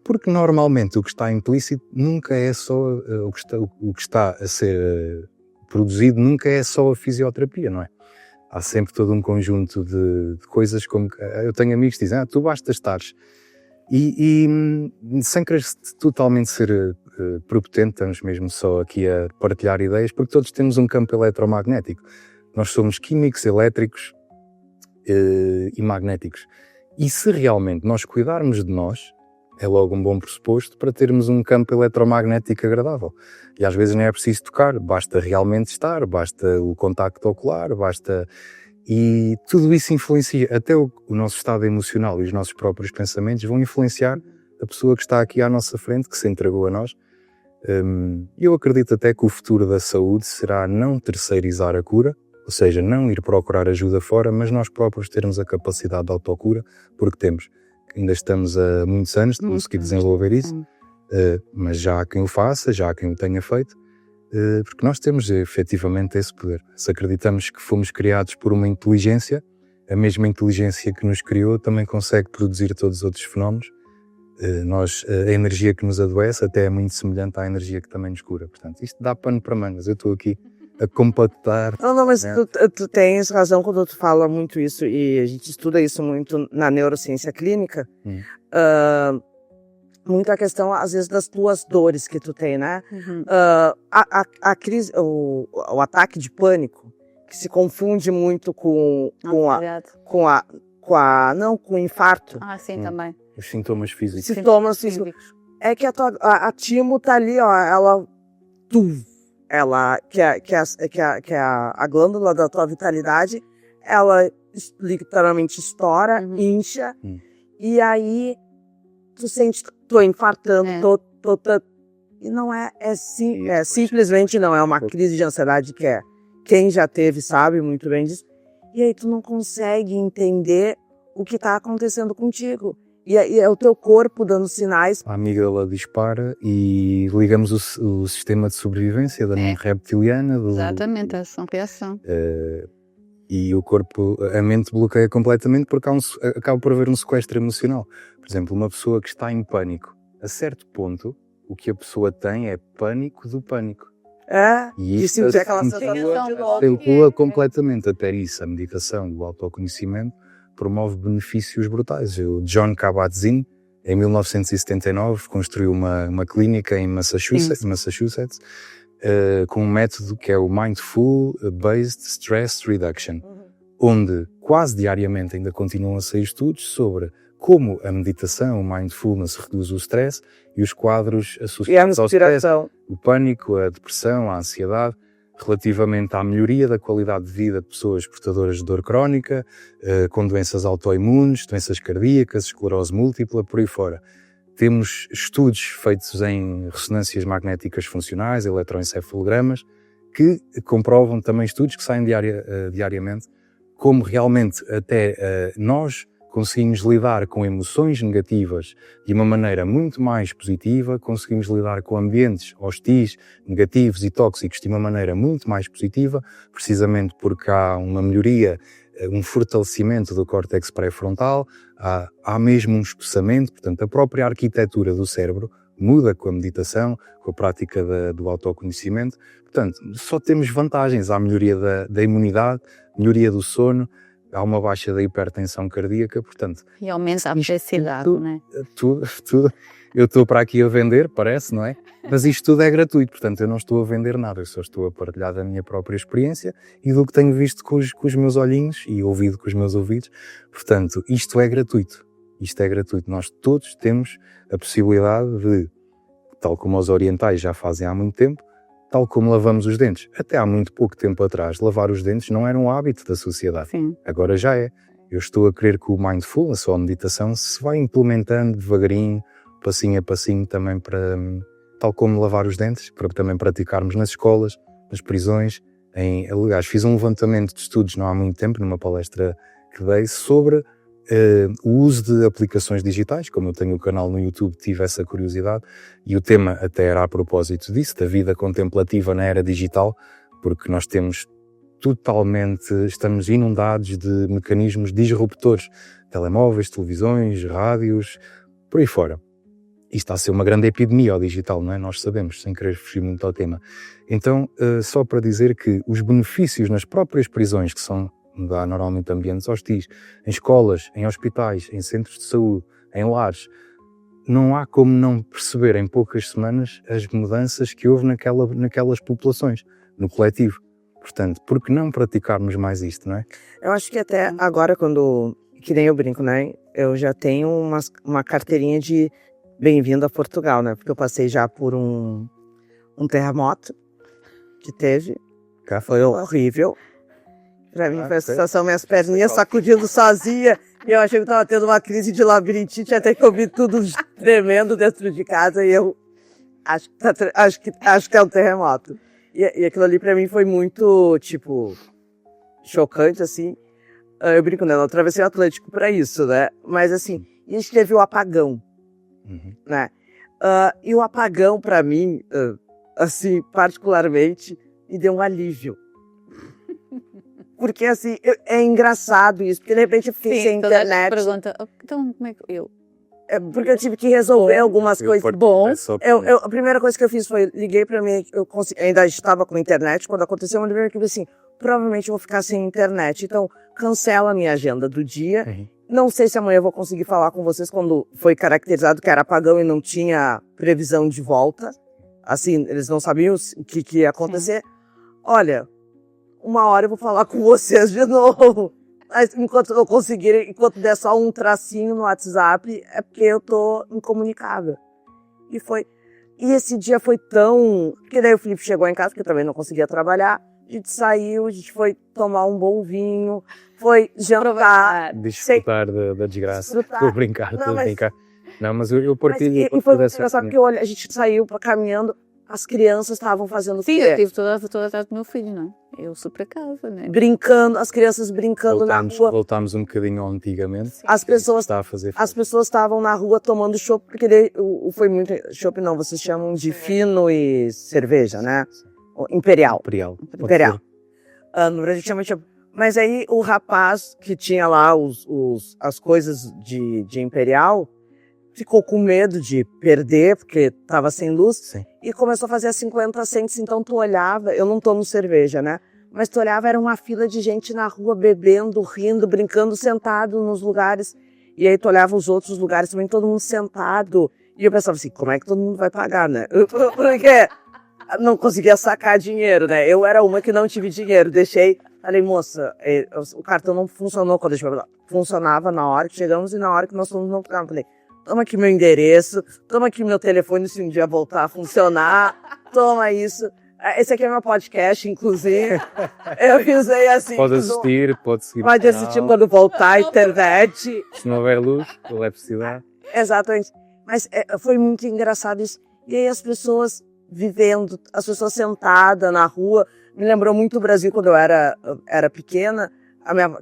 porque normalmente o que está implícito nunca é só o que está a ser produzido, nunca é só a fisioterapia, não é? Há sempre todo um conjunto de coisas, como eu tenho amigos que dizem, tu basta estares. E sem querer totalmente ser prepotente, estamos mesmo só aqui a partilhar ideias, porque todos temos um campo eletromagnético. Nós somos químicos, elétricos e magnéticos. E se realmente nós cuidarmos de nós, é logo um bom pressuposto para termos um campo eletromagnético agradável. E às vezes não é preciso tocar, basta realmente estar, basta o contacto ocular, basta... E tudo isso influencia, até o nosso estado emocional e os nossos próprios pensamentos vão influenciar a pessoa que está aqui à nossa frente, que se entregou a nós. Eu acredito até que o futuro da saúde será não terceirizar a cura, ou seja, não ir procurar ajuda fora, mas nós próprios termos a capacidade de autocura, porque temos. Ainda estamos há muitos anos de conseguir desenvolver isso, mas já há quem o faça, já há quem o tenha feito, porque nós temos efetivamente esse poder. Se acreditamos que fomos criados por uma inteligência, a mesma inteligência que nos criou também consegue produzir todos os outros fenómenos. A energia que nos adoece até é muito semelhante à energia que também nos cura. Portanto, isto dá pano para mangas. Eu estou aqui a compactar. Não, mas né? tu tens razão quando tu fala muito isso, e a gente estuda isso muito na neurociência clínica. Muito a questão, às vezes, das tuas dores que tu tem, né? A crise, o ataque de pânico, que se confunde muito com o infarto. Sim, também. Os sintomas físicos. Sintomas físicos. É que a timo tá ali, ó, ela, que é a glândula da tua vitalidade, ela literalmente estoura, incha, e aí tu sente, tô infartando, e não simplesmente não é uma crise de ansiedade, que quem já teve sabe muito bem disso, e aí tu não consegue entender o que tá acontecendo contigo. E é o teu corpo dando sinais. A amígdala dispara e ligamos o sistema de sobrevivência da mente reptiliana. Exatamente, ação-reação. E a mente bloqueia completamente porque acaba por haver um sequestro emocional. Por exemplo, uma pessoa que está em pânico, a certo ponto, o que a pessoa tem é pânico do pânico. E isso acentua completamente. Até isso, a meditação e o autoconhecimento promove benefícios brutais. O John Kabat-Zinn, em 1979, construiu uma clínica em Massachusetts, com um método que é o Mindful Based Stress Reduction, onde quase diariamente ainda continuam a sair estudos sobre como a meditação, o mindfulness, reduz o stress e os quadros associados ao stress, o pânico, a depressão, a ansiedade, relativamente à melhoria da qualidade de vida de pessoas portadoras de dor crónica, com doenças autoimunes, doenças cardíacas, esclerose múltipla, por aí fora. Temos estudos feitos em ressonâncias magnéticas funcionais, eletroencefalogramas, que comprovam também estudos que saem diariamente, como realmente até nós conseguimos lidar com emoções negativas de uma maneira muito mais positiva, conseguimos lidar com ambientes hostis, negativos e tóxicos de uma maneira muito mais positiva, precisamente porque há uma melhoria, um fortalecimento do córtex pré-frontal, há mesmo um espessamento, portanto a própria arquitetura do cérebro muda com a meditação, com a prática do autoconhecimento. Portanto, só temos vantagens, há melhoria da imunidade, melhoria do sono, há uma baixa da hipertensão cardíaca, portanto... E aumenta a velocidade, não é? Tudo. Eu estou para aqui a vender, parece, não é? Mas isto tudo é gratuito, portanto eu não estou a vender nada, eu só estou a partilhar da minha própria experiência e do que tenho visto com os meus olhinhos e ouvido com os meus ouvidos. Portanto, isto é gratuito. Isto é gratuito. Nós todos temos a possibilidade de, tal como os orientais já fazem há muito tempo, tal como lavamos os dentes. Até há muito pouco tempo atrás, lavar os dentes não era um hábito da sociedade. Sim. Agora já é. Eu estou a crer que o mindfulness ou a meditação se vai implementando devagarinho, passinho a passinho, também para, tal como lavar os dentes, para também praticarmos nas escolas, nas prisões. Aliás, fiz um levantamento de estudos não há muito tempo, numa palestra que dei, sobre o uso de aplicações digitais. Como eu tenho o canal no YouTube, tive essa curiosidade, e o tema até era a propósito disso, da vida contemplativa na era digital, porque nós estamos inundados de mecanismos disruptores, telemóveis, televisões, rádios, por aí fora. Isto está a ser uma grande epidemia ao digital, não é? Nós sabemos, sem querer fugir muito ao tema. Então, só para dizer que os benefícios nas próprias prisões, que são normalmente ambientes hostis, em escolas, em hospitais, em centros de saúde, em lares, não há como não perceber em poucas semanas as mudanças que houve naquelas populações, no coletivo. Portanto, por que não praticarmos mais isto, não é? Eu acho que até agora, que nem eu brinco, né? Eu já tenho uma carteirinha de bem-vindo a Portugal, né? Porque eu passei já por um terremoto que teve. Foi horrível. Pra mim foi a sensação, minhas perninhas sacudindo sozinha. E eu achei que eu tava tendo uma crise de labirintite, até que eu vi tudo tremendo dentro de casa. E eu acho que é um terremoto. E aquilo ali pra mim foi muito, chocante, assim. Eu brinco, né? Eu atravessei o Atlântico pra isso, né? Mas, assim, a gente teve o apagão. Né? E o apagão, para mim, assim, particularmente, me deu um alívio. Porque, assim, é engraçado isso, porque de repente eu fiquei sem internet. Pergunta, então como é que eu... Porque eu tive que resolver algumas coisas. A primeira coisa que eu fiz foi, liguei pra mim, ainda estava com internet, quando aconteceu, eu liguei e assim, provavelmente eu vou ficar sem internet, então cancela a minha agenda do dia. Não sei se amanhã eu vou conseguir falar com vocês quando foi caracterizado que era apagão e não tinha previsão de volta. Assim, eles não sabiam o que ia acontecer. Olha, uma hora eu vou falar com vocês de novo. Mas enquanto eu conseguir, enquanto der só um tracinho no WhatsApp, é porque eu tô incomunicável. E esse dia foi tão... Porque daí o Felipe chegou em casa, porque eu também não conseguia trabalhar. A gente saiu, a gente foi tomar um bom vinho, foi jantar. Desfrutar da desgraça. Estou a brincar, Não, mas eu partilho. E foi muito engraçado, porque olha, a gente saiu caminhando, as crianças estavam fazendo o quê? Sim, eu estive toda atrás do meu filho, não é? Eu sou para casa, né? Brincando, as crianças brincando na rua. Voltámos um bocadinho ao antigamente. As pessoas estavam na rua tomando chopp, porque foi muito... Chopp não, vocês chamam de fino e cerveja, né? Imperial. No Brasil chama de chopp. Mas aí o rapaz que tinha lá as coisas de Imperial ficou com medo de perder, porque estava sem luz. Sim. E começou a fazer as 50 cents. Então tu olhava, eu não tomo cerveja, né? Mas tu olhava, era uma fila de gente na rua bebendo, rindo, brincando, sentado nos lugares. E aí tu olhava os outros lugares também, todo mundo sentado. E eu pensava assim, como é que todo mundo vai pagar, né? Porque não conseguia sacar dinheiro, né? Eu era uma que não tive dinheiro. Falei, moça, o cartão não funcionou quando a gente foi. Funcionava na hora que chegamos e na hora que nós fomos não pagamos. Falei, toma aqui meu endereço, toma aqui meu telefone se um dia voltar a funcionar, toma isso. Esse aqui é meu podcast, inclusive. Eu usei assim. Pode assistir, pode seguir. Pode assistir quando voltar a internet. Se não houver luz, eletricidade. Exatamente. Mas foi muito engraçado isso. E aí as pessoas vivendo, as pessoas sentadas na rua. Me lembrou muito o Brasil quando eu era pequena.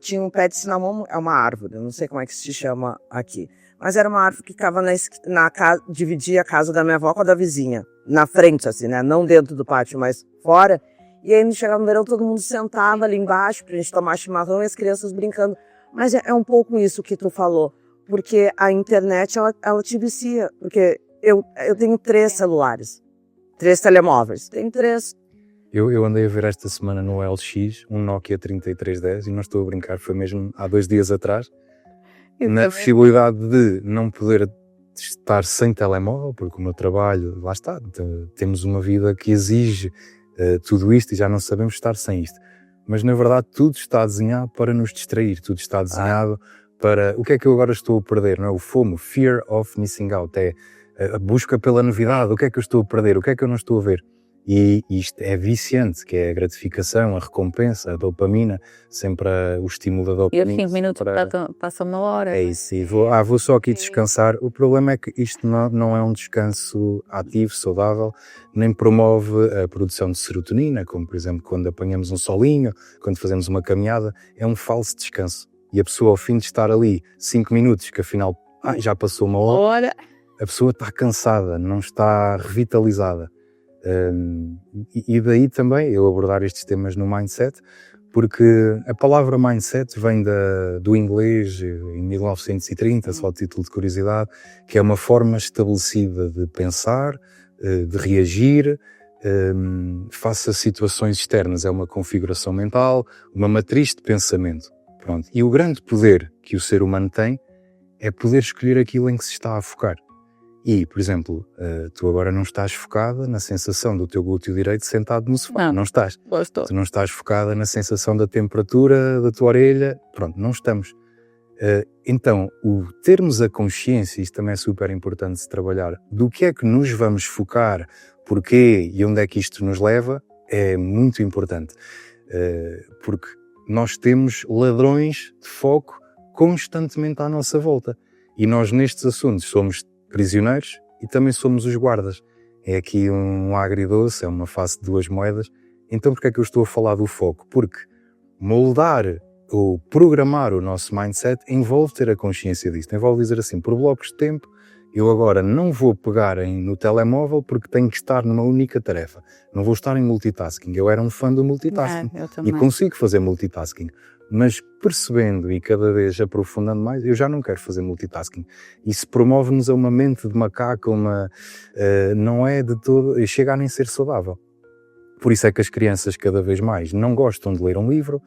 Tinha um pé de cinnamon, é uma árvore, eu não sei como é que se chama aqui. Mas era uma árvore que ficava na casa, dividia a casa da minha avó com a da vizinha. Na frente, assim, né? Não dentro do pátio, mas fora. E aí, chegava no verão, todo mundo sentava ali embaixo pra gente tomar chimarrão e as crianças brincando. Mas é um pouco isso que tu falou. Porque a internet, ela te vicia. Porque eu tenho 3 celulares. 3 telemóveis. Tenho 3. Eu andei a ver esta semana no LX um Nokia 3310 e não estou a brincar, foi mesmo há 2 dias atrás, na possibilidade de não poder estar sem telemóvel, porque o meu trabalho, lá está, temos uma vida que exige tudo isto e já não sabemos estar sem isto. Mas na verdade tudo está desenhado para nos distrair, tudo está desenhado para... O que é que eu agora estou a perder? Não é? O FOMO, Fear of Missing Out, é a busca pela novidade, o que é que eu estou a perder, o que é que eu não estou a ver? E isto é viciante, que é a gratificação, a recompensa, a dopamina, sempre o estímulo da dopamina. E os 5 minutos passam 1 hora. É isso, e vou só aqui descansar. O problema é que isto não é um descanso ativo, saudável, nem promove a produção de serotonina, como por exemplo quando apanhamos um solinho, quando fazemos uma caminhada, é um falso descanso. E a pessoa ao fim de estar ali 5 minutos, que afinal já passou 1 hora, a pessoa está cansada, não está revitalizada. E daí também eu abordar estes temas no mindset, porque a palavra mindset vem do inglês em 1930, só a título de curiosidade, que é uma forma estabelecida de pensar, de reagir face a situações externas. É uma configuração mental, uma matriz de pensamento. Pronto. E o grande poder que o ser humano tem é poder escolher aquilo em que se está a focar. E, por exemplo, tu agora não estás focada na sensação do teu glúteo direito sentado no sofá. Não estás. Gostou. Tu não estás focada na sensação da temperatura da tua orelha. Pronto, não estamos. Então, o termos a consciência, isto também é super importante de trabalhar, do que é que nos vamos focar, porquê e onde é que isto nos leva, é muito importante. Porque nós temos ladrões de foco constantemente à nossa volta. E nós, nestes assuntos, somos prisioneiros e também somos os guardas. É aqui um agridoce, é uma face de 2 moedas. Então, porque é que eu estou a falar do foco? Porque moldar ou programar o nosso mindset envolve ter a consciência disto. Envolve dizer assim, por blocos de tempo, eu agora não vou pegar no telemóvel porque tenho que estar numa única tarefa. Não vou estar em multitasking. Eu era um fã do multitasking. E consigo fazer multitasking. Mas percebendo e cada vez aprofundando mais, eu já não quero fazer multitasking. Isso promove-nos a uma mente de macaco, não é de todo, chega a nem ser saudável. Por isso é que as crianças cada vez mais não gostam de ler um livro,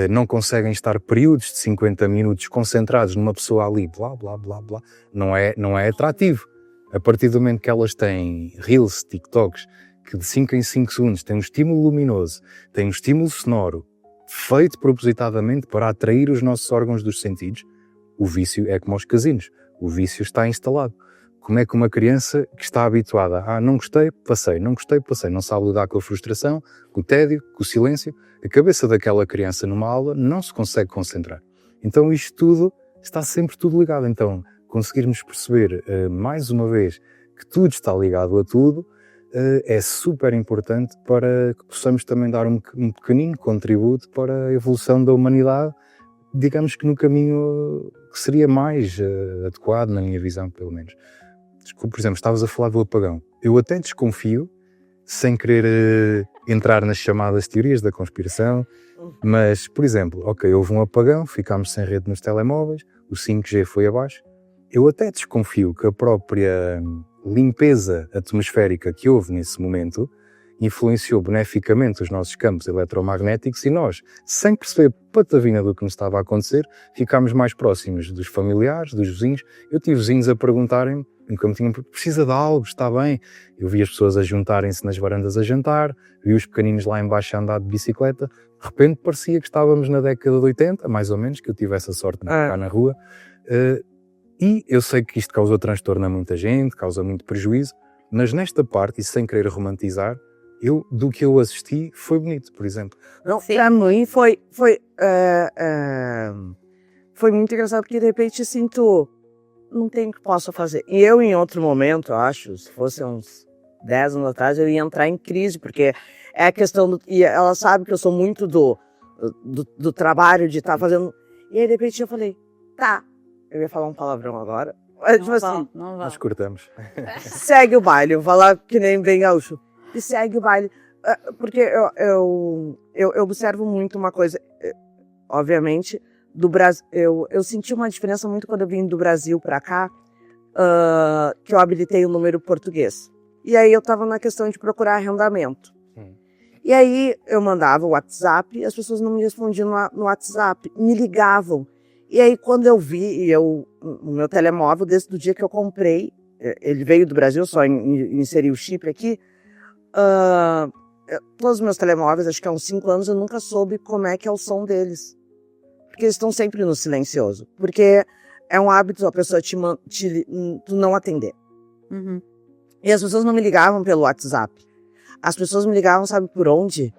não conseguem estar períodos de 50 minutos concentrados numa pessoa ali, blá, blá, blá, blá. Não é atrativo. A partir do momento que elas têm Reels, TikToks, que de 5 em 5 segundos têm um estímulo luminoso, têm um estímulo sonoro, feito propositadamente para atrair os nossos órgãos dos sentidos, o vício é como aos casinos. O vício está instalado. Como é que uma criança que está habituada não gostei, passei, não gostei, passei, não sabe lidar com a frustração, com o tédio, com o silêncio, a cabeça daquela criança numa aula não se consegue concentrar. Então isto tudo, está sempre tudo ligado. Então conseguirmos perceber mais uma vez que tudo está ligado a tudo é super importante para que possamos também dar um pequenino contributo para a evolução da humanidade, digamos que no caminho que seria mais adequado, na minha visão, pelo menos. Por exemplo, estavas a falar do apagão. Eu até desconfio, sem querer entrar nas chamadas teorias da conspiração, mas, por exemplo, ok, houve um apagão, ficámos sem rede nos telemóveis, o 5G foi abaixo. Eu até desconfio que a própria limpeza atmosférica que houve nesse momento influenciou beneficamente os nossos campos eletromagnéticos e nós, sem perceber patavina do que nos estava a acontecer, ficámos mais próximos dos familiares, dos vizinhos. Eu tive vizinhos a perguntarem-me, nunca me tinham, precisa de algo, está bem? Eu vi as pessoas a juntarem-se nas varandas a jantar, vi os pequeninos lá embaixo a andar de bicicleta. De repente parecia que estávamos na década de 80, mais ou menos, que eu tive essa sorte de ficar na rua. E eu sei que isto causou transtorno a muita gente, causa muito prejuízo, mas nesta parte, e sem querer romantizar, do que eu assisti, foi bonito, por exemplo. Não, para mim foi muito engraçado, porque de repente eu sinto, não tem o que possa fazer. E eu, em outro momento, eu acho, se fosse uns 10 anos atrás, eu ia entrar em crise, porque é a questão e ela sabe que eu sou muito do trabalho, de estar fazendo. E aí, de repente, eu falei, tá, eu ia falar um palavrão agora. Mas, tipo assim, nós cortamos. Segue o baile, eu vou falar que nem bem gaúcho. E segue o baile. Porque eu observo muito uma coisa, obviamente, do Brasil. Eu senti uma diferença muito quando eu vim do Brasil para cá, que eu habilitei o número português. E aí eu estava na questão de procurar arrendamento. E aí eu mandava o WhatsApp e as pessoas não me respondiam no WhatsApp, me ligavam. E aí quando eu vi, o meu telemóvel, desde o dia que eu comprei, ele veio do Brasil, só inseri o chip aqui, todos os meus telemóveis, acho que há uns 5 anos, eu nunca soube como é que é o som deles. Porque eles estão sempre no silencioso. Porque é um hábito a pessoa tu não atender. Uhum. E as pessoas não me ligavam pelo WhatsApp. As pessoas me ligavam, sabe por onde?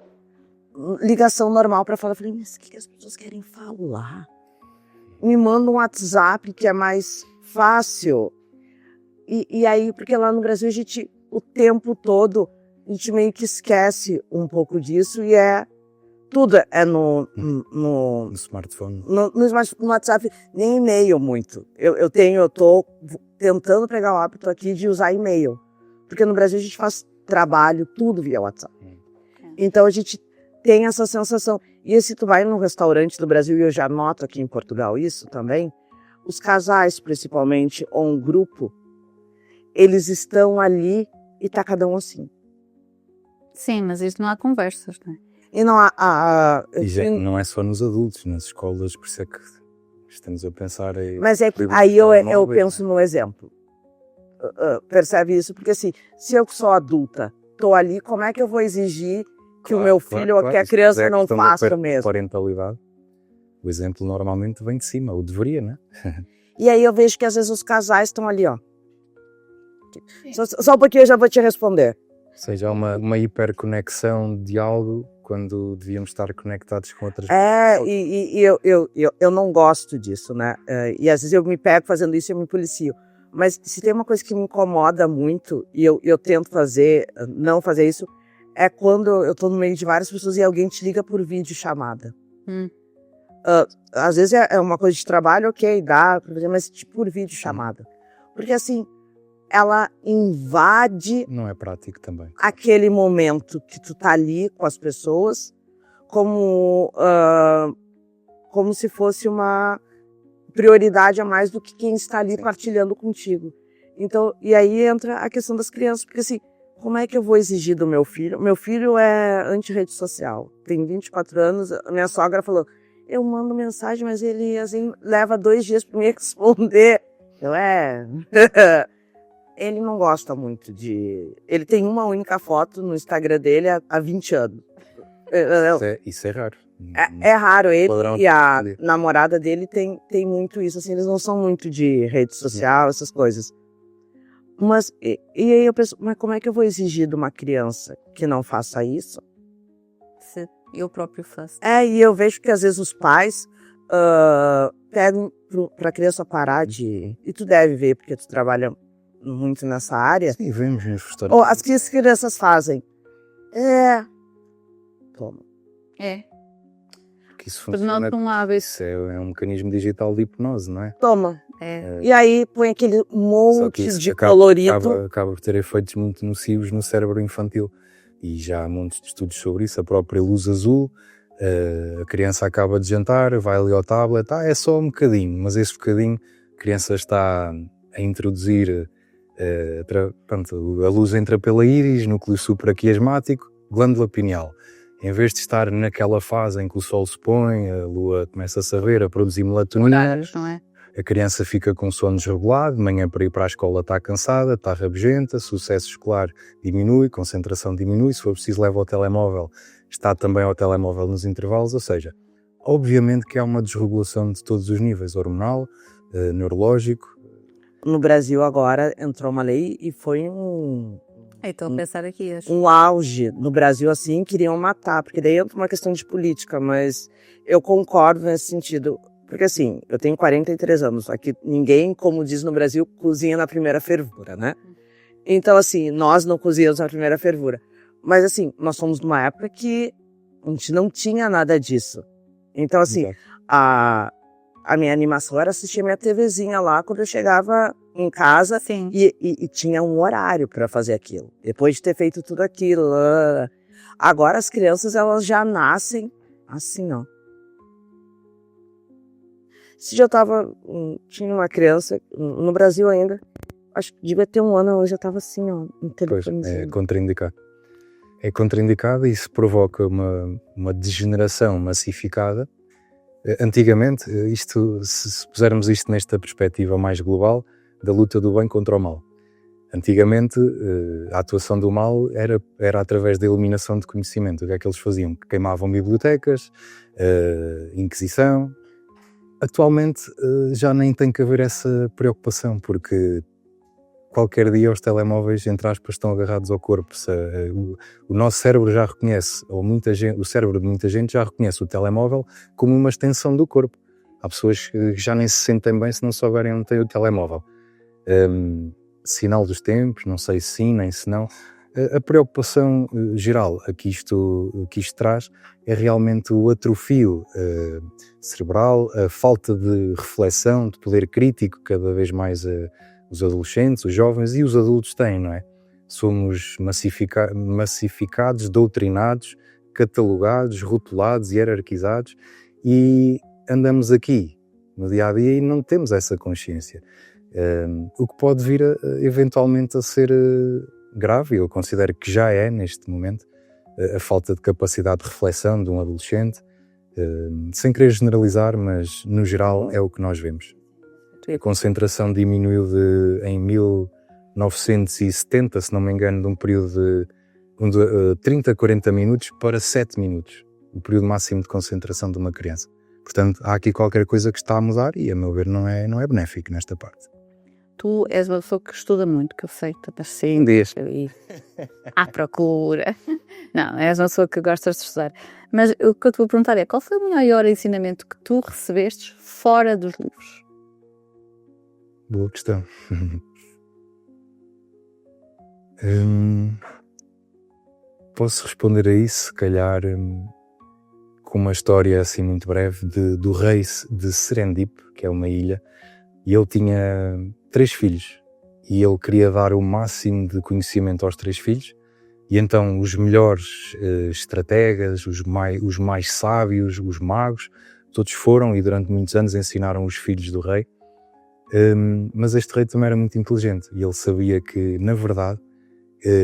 Ligação normal para falar. Eu falei, mas o que as pessoas querem falar? Me manda um WhatsApp que é mais fácil. E aí, porque lá no Brasil a gente, o tempo todo, a gente meio que esquece um pouco disso e tudo é no smartphone. No WhatsApp, nem e-mail muito. Eu tô tentando pegar o hábito aqui de usar e-mail. Porque no Brasil a gente faz trabalho, tudo via WhatsApp. Então a gente tem essa sensação. E se tu vai num restaurante do Brasil, e eu já noto aqui em Portugal isso também, os casais, principalmente, ou um grupo, eles estão ali e tá cada um assim. Sim, mas isso não há conversas, não é? E não há... não é só nos adultos, nas escolas, por isso é que estamos a pensar... Mas aí eu penso no exemplo. Percebe isso? Porque assim, se eu sou adulta, tô ali, como é que eu vou exigir que o meu filho ou que a criança não faça o mesmo? Parentalidade, o exemplo normalmente vem de cima, ou deveria, né? E aí eu vejo que às vezes os casais estão ali, ó. Só um pouquinho eu já vou te responder. Ou seja, há uma hiperconexão de algo quando devíamos estar conectados com outras pessoas. E eu não gosto disso, né? E às vezes eu me pego fazendo isso e eu me policio. Mas se tem uma coisa que me incomoda muito, e eu tento não fazer isso, é quando eu tô no meio de várias pessoas e alguém te liga por videochamada. Às vezes é uma coisa de trabalho, ok, dá, mas por videochamada. Porque assim, ela invade... Não é prático também. Aquele momento que tu tá ali com as pessoas, como se fosse uma prioridade a mais do que quem está ali partilhando contigo. Então, e aí entra a questão das crianças, porque assim, como é que eu vou exigir do meu filho? Meu filho é anti-rede social, tem 24 anos, a minha sogra falou, eu mando mensagem, mas ele assim, leva 2 dias para me responder. Ele não gosta muito de... Ele tem uma única foto no Instagram dele há 20 anos. Isso é raro. É raro, ele e a namorada dele tem muito isso, assim, eles não são muito de rede social, essas coisas. Mas, e aí eu penso, mas como é que eu vou exigir de uma criança que não faça isso? Se eu próprio faço. E eu vejo que às vezes os pais pedem pra criança parar de... E tu deve ver, porque tu trabalha muito nessa área. Sim, vemos nos restaurantes. As que as crianças fazem. Toma. Porque isso funciona. Isso é um mecanismo digital de hipnose, não é? Toma. E aí põe aquele monte de colorido. Acaba por ter efeitos muito nocivos no cérebro infantil. E já há muitos estudos sobre isso. A própria luz azul, a criança acaba de jantar, vai ali ao tablet, é só um bocadinho, mas esse bocadinho a criança está a introduzir, a luz entra pela íris, núcleo supraquiasmático, glândula pineal. Em vez de estar naquela fase em que o sol se põe, a lua começa a sarrer, a produzir melatonina, não é? A criança fica com sono desregulado, de manhã para ir para a escola está cansada, está rabugenta, sucesso escolar diminui, concentração diminui, se for preciso leva ao telemóvel, está também ao telemóvel nos intervalos, ou seja, obviamente que há uma desregulação de todos os níveis, hormonal, neurológico. No Brasil agora entrou uma lei e foi Estou a pensar aqui. Um auge no Brasil, assim, queriam matar, porque daí entra uma questão de política, mas eu concordo nesse sentido. Porque assim, eu tenho 43 anos, aqui ninguém, como diz no Brasil, cozinha na primeira fervura, né? Então assim, nós não cozinhamos na primeira fervura. Mas assim, nós somos numa época que a gente não tinha nada disso. Então assim, a minha animação era assistir a minha TVzinha lá quando eu chegava em casa. Sim. E tinha um horário para fazer aquilo. Depois de ter feito tudo aquilo. Agora as crianças, elas já nascem assim, ó. Se já tinha uma criança, no Brasil ainda, acho que devia ter 1 ano, ela já estava assim, ó, no telefonezinho. Pois, é contraindicado. é contraindicada e isso provoca uma degeneração massificada. Antigamente, se pusermos isto nesta perspectiva mais global, da luta do bem contra o mal. Antigamente, a atuação do mal era através da eliminação de conhecimento. O que é que eles faziam? Queimavam bibliotecas, Inquisição. Atualmente já nem tem que haver essa preocupação, porque qualquer dia os telemóveis, entre aspas, estão agarrados ao corpo. O nosso cérebro já reconhece, ou o cérebro de muita gente já reconhece o telemóvel como uma extensão do corpo. Há pessoas que já nem se sentem bem se não souberem onde tem o telemóvel. Sinal dos tempos, não sei se sim, nem se não. A preocupação geral a que isto traz é realmente o atrofio cerebral, a falta de reflexão, de poder crítico, cada vez mais os adolescentes, os jovens e os adultos têm, não é? Somos massificados, doutrinados, catalogados, rotulados, hierarquizados e andamos aqui no dia-a-dia e não temos essa consciência. O que pode vir eventualmente a ser grave, eu considero que já é neste momento, a falta de capacidade de reflexão de um adolescente, sem querer generalizar, mas no geral é o que nós vemos. A concentração diminuiu em 1970, se não me engano, de um período de 30 a 40 minutos para 7 minutos, o período máximo de concentração de uma criança. Portanto, há aqui qualquer coisa que está a mudar e, a meu ver, não é benéfico nesta parte. Tu és uma pessoa que estuda muito, que eu sei, tu estás sempre à procura. Não, és uma pessoa que gostas de estudar. Mas o que eu te vou perguntar é, qual foi o maior ensinamento que tu recebestes fora dos livros? Boa questão. Posso responder a isso, se calhar, com uma história assim muito breve do rei de Serendip, que é uma ilha, e ele tinha 3 filhos e ele queria dar o máximo de conhecimento aos 3 filhos e então os melhores estrategas, os mais sábios, os magos, todos foram e durante muitos anos ensinaram os filhos do rei. Mas este rei também era muito inteligente e ele sabia que, na verdade,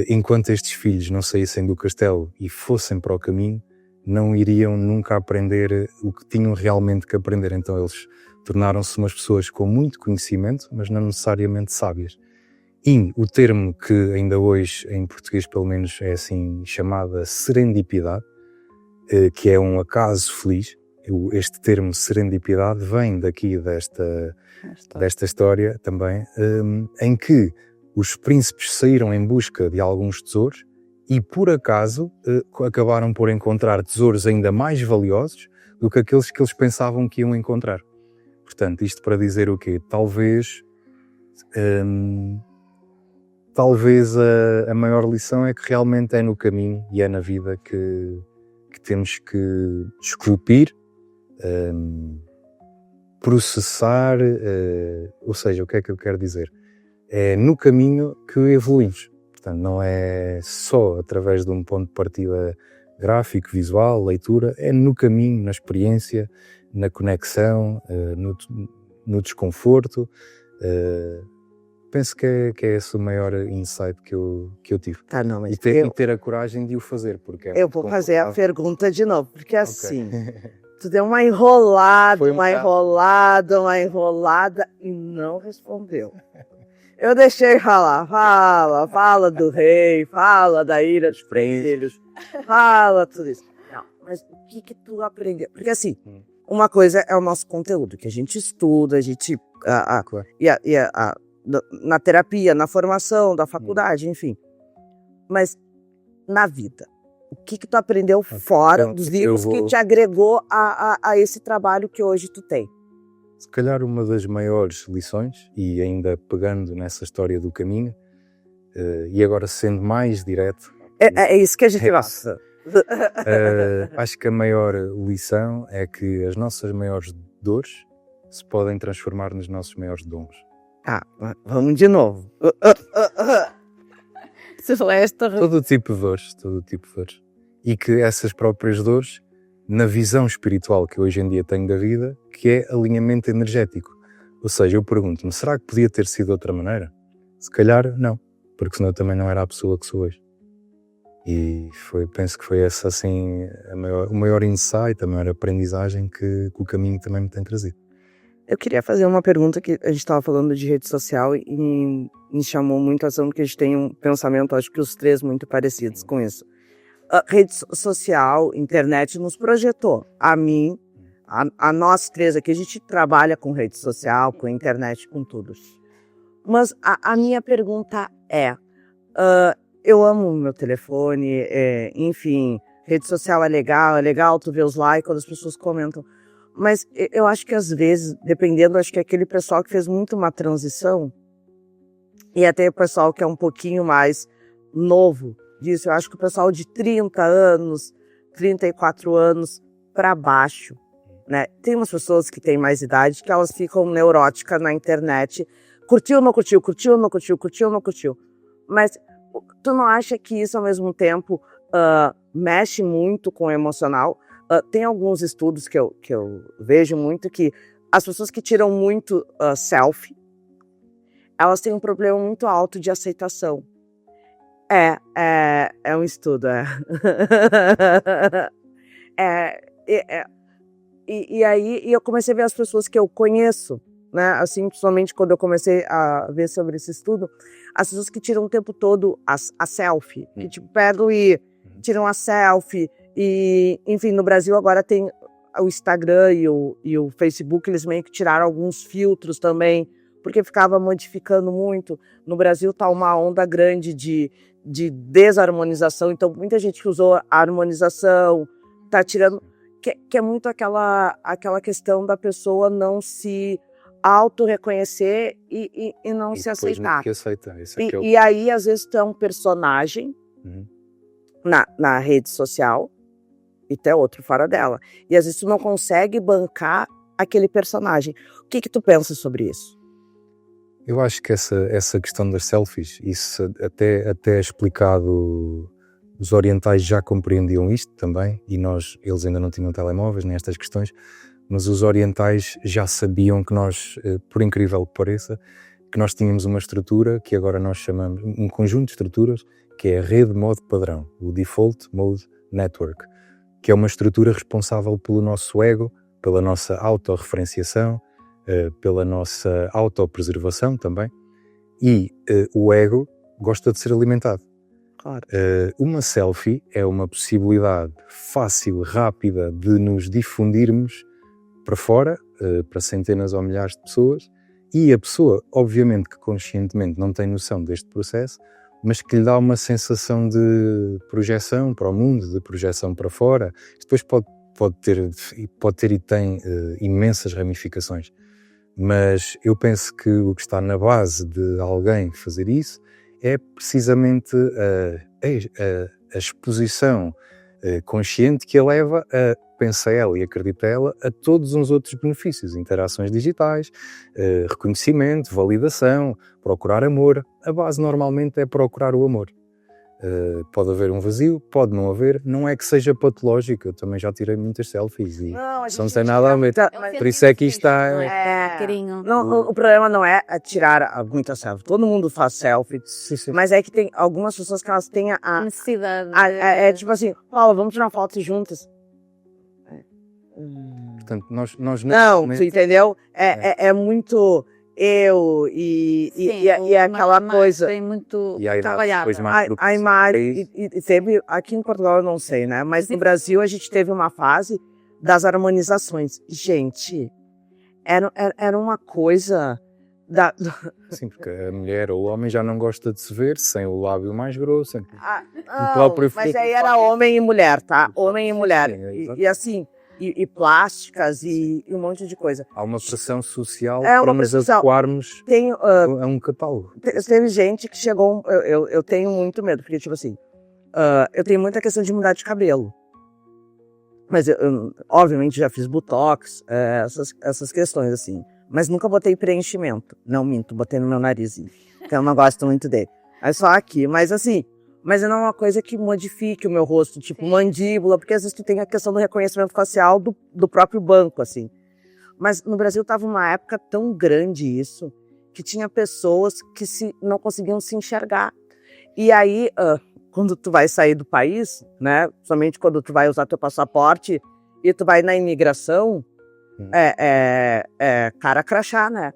enquanto estes filhos não saíssem do castelo e fossem para o caminho, não iriam nunca aprender o que tinham realmente que aprender. Então eles tornaram-se umas pessoas com muito conhecimento, mas não necessariamente sábias. E o termo que ainda hoje, em português pelo menos, é assim chamada serendipidade, que é um acaso feliz. Este termo serendipidade vem daqui desta história também, em que os príncipes saíram em busca de alguns tesouros e, por acaso, acabaram por encontrar tesouros ainda mais valiosos do que aqueles que eles pensavam que iam encontrar. Portanto, isto para dizer o quê? Talvez a maior lição é que realmente é no caminho e é na vida que temos que esculpir, processar, ou seja, o que é que eu quero dizer? É no caminho que evoluímos. Portanto, não é só através de um ponto de partida gráfico, visual, leitura, é no caminho, na experiência, na conexão, no desconforto. Penso que é esse o maior insight que eu tive. Tá, não, mas e ter a coragem de o fazer. Porque eu vou fazer a pergunta de novo, porque assim, tu deu uma enrolada, uma enrolada e não respondeu. Eu deixei falar, fala do rei, fala da ira dos filhos, fala tudo isso. Não, mas o que tu aprendeu? Porque assim, uma coisa é o nosso conteúdo, que a gente estuda, a gente... na terapia, na formação da faculdade, enfim. Mas na vida, o que tu aprendeu fora dos livros que te agregou a esse trabalho que hoje tu tem? Se calhar uma das maiores lições, e ainda pegando nessa história do caminho, e agora sendo mais direto... É isso que a gente gosta. Acho que a maior lição é que as nossas maiores dores se podem transformar nos nossos maiores dons. Vamos de novo. Todo tipo de dores. E que essas próprias dores, na visão espiritual que hoje em dia tenho da vida, que é alinhamento energético. Ou seja, eu pergunto-me, será que podia ter sido de outra maneira? Se calhar, não. Porque senão eu também não era a pessoa que sou hoje. E penso que foi essa assim o maior insight, a maior aprendizagem que o caminho também me tem trazido. Eu queria fazer uma pergunta que a gente estava falando de rede social e me chamou muito a atenção porque a gente tem um pensamento, acho que os três muito parecidos com isso. A rede social, internet nos projetou. A mim, a nós três aqui, a gente trabalha com rede social, com internet, com tudo. Mas a minha pergunta é, eu amo o meu telefone, enfim, rede social é legal tu vê os likes quando as pessoas comentam. Mas eu acho que às vezes, dependendo, acho que aquele pessoal que fez muito uma transição, e até o pessoal que é um pouquinho mais novo disso, eu acho que o pessoal de 30 anos, 34 anos para baixo, né? Tem umas pessoas que têm mais idade que elas ficam neuróticas na internet, curtiu, não curtiu, curtiu, não curtiu, curtiu, não curtiu. Mas tu não acha que isso ao mesmo tempo mexe muito com o emocional? Tem alguns estudos que eu vejo muito que as pessoas que tiram muito selfie, elas têm um problema muito alto de aceitação. É um estudo, E aí eu comecei a ver as pessoas que eu conheço, né? Assim, principalmente quando eu comecei a ver sobre esse estudo, as pessoas que tiram o tempo todo a selfie, que tipo, pegam e tiram a selfie. E, enfim, no Brasil agora tem o Instagram e o Facebook, eles meio que tiraram alguns filtros também, porque ficava modificando muito. No Brasil tá uma onda grande de desarmonização, então muita gente que usou a harmonização tá tirando, que é muito aquela questão da pessoa não se auto-reconhecer e não se aceitar. Que aceita. E aí, às vezes, tu é um personagem na rede social, e tem outro fora dela. E às vezes tu não consegue bancar aquele personagem. O que tu pensa sobre isso? Eu acho que essa questão das selfies, isso até é explicado, os orientais já compreendiam isto também, e eles ainda não tinham telemóveis nestas questões, mas os orientais já sabiam que nós, por incrível que pareça, que nós tínhamos uma estrutura que agora nós chamamos, um conjunto de estruturas, que é a rede modo padrão, o Default Mode Network, que é uma estrutura responsável pelo nosso ego, pela nossa autorreferenciação, pela nossa autopreservação também, e o ego gosta de ser alimentado. Claro. Uma selfie é uma possibilidade fácil, rápida de nos difundirmos para fora, para centenas ou milhares de pessoas, e a pessoa, obviamente que conscientemente não tem noção deste processo, mas que lhe dá uma sensação de projeção para o mundo, de projeção para fora. Depois pode ter e tem imensas ramificações. Mas eu penso que o que está na base de alguém fazer isso é precisamente a exposição consciente que a leva a, pensa ela e acredita ela, a todos os outros benefícios, interações digitais, reconhecimento, validação, procurar amor. A base normalmente é procurar o amor. Pode haver um vazio, pode não haver, não é que seja patológico, eu também já tirei muitas selfies e não tem nada a ver, por isso é que isto está... O problema não é tirar muita selfie, todo mundo faz selfie, sim. Mas é que tem algumas pessoas que elas têm a necessidade, é tipo assim, Paula, vamos tirar uma foto juntas. Portanto, nós não, tu entendeu? É muito... eu e aquela coisa tem muito trabalhada. A imagem e sempre aqui em Portugal eu não sei, né? Mas no Brasil a gente teve uma fase das harmonizações. Gente, era uma coisa Sim, porque a mulher ou o homem já não gosta de se ver sem o lábio mais grosso. Mas aí era homem e mulher, tá? Homem e mulher. E assim. E plásticas e um monte de coisa. Há uma pressão social para nos adequarmos a um catálogo. Teve gente que chegou... Eu tenho muito medo, porque, tipo assim, eu tenho muita questão de mudar de cabelo. Mas, eu, obviamente, já fiz botox, essas questões, assim. Mas nunca botei preenchimento. Não minto, botei no meu narizinho. Porque eu não gosto muito dele. É só aqui, mas assim... Mas não é uma coisa que modifique o meu rosto, tipo mandíbula, porque às vezes tu tem a questão do reconhecimento facial do próprio banco, assim. Mas no Brasil tava uma época tão grande isso, que tinha pessoas que não conseguiam se enxergar. E aí, quando tu vai sair do país, né? Somente quando tu vai usar teu passaporte e tu vai na imigração, cara crachá, né?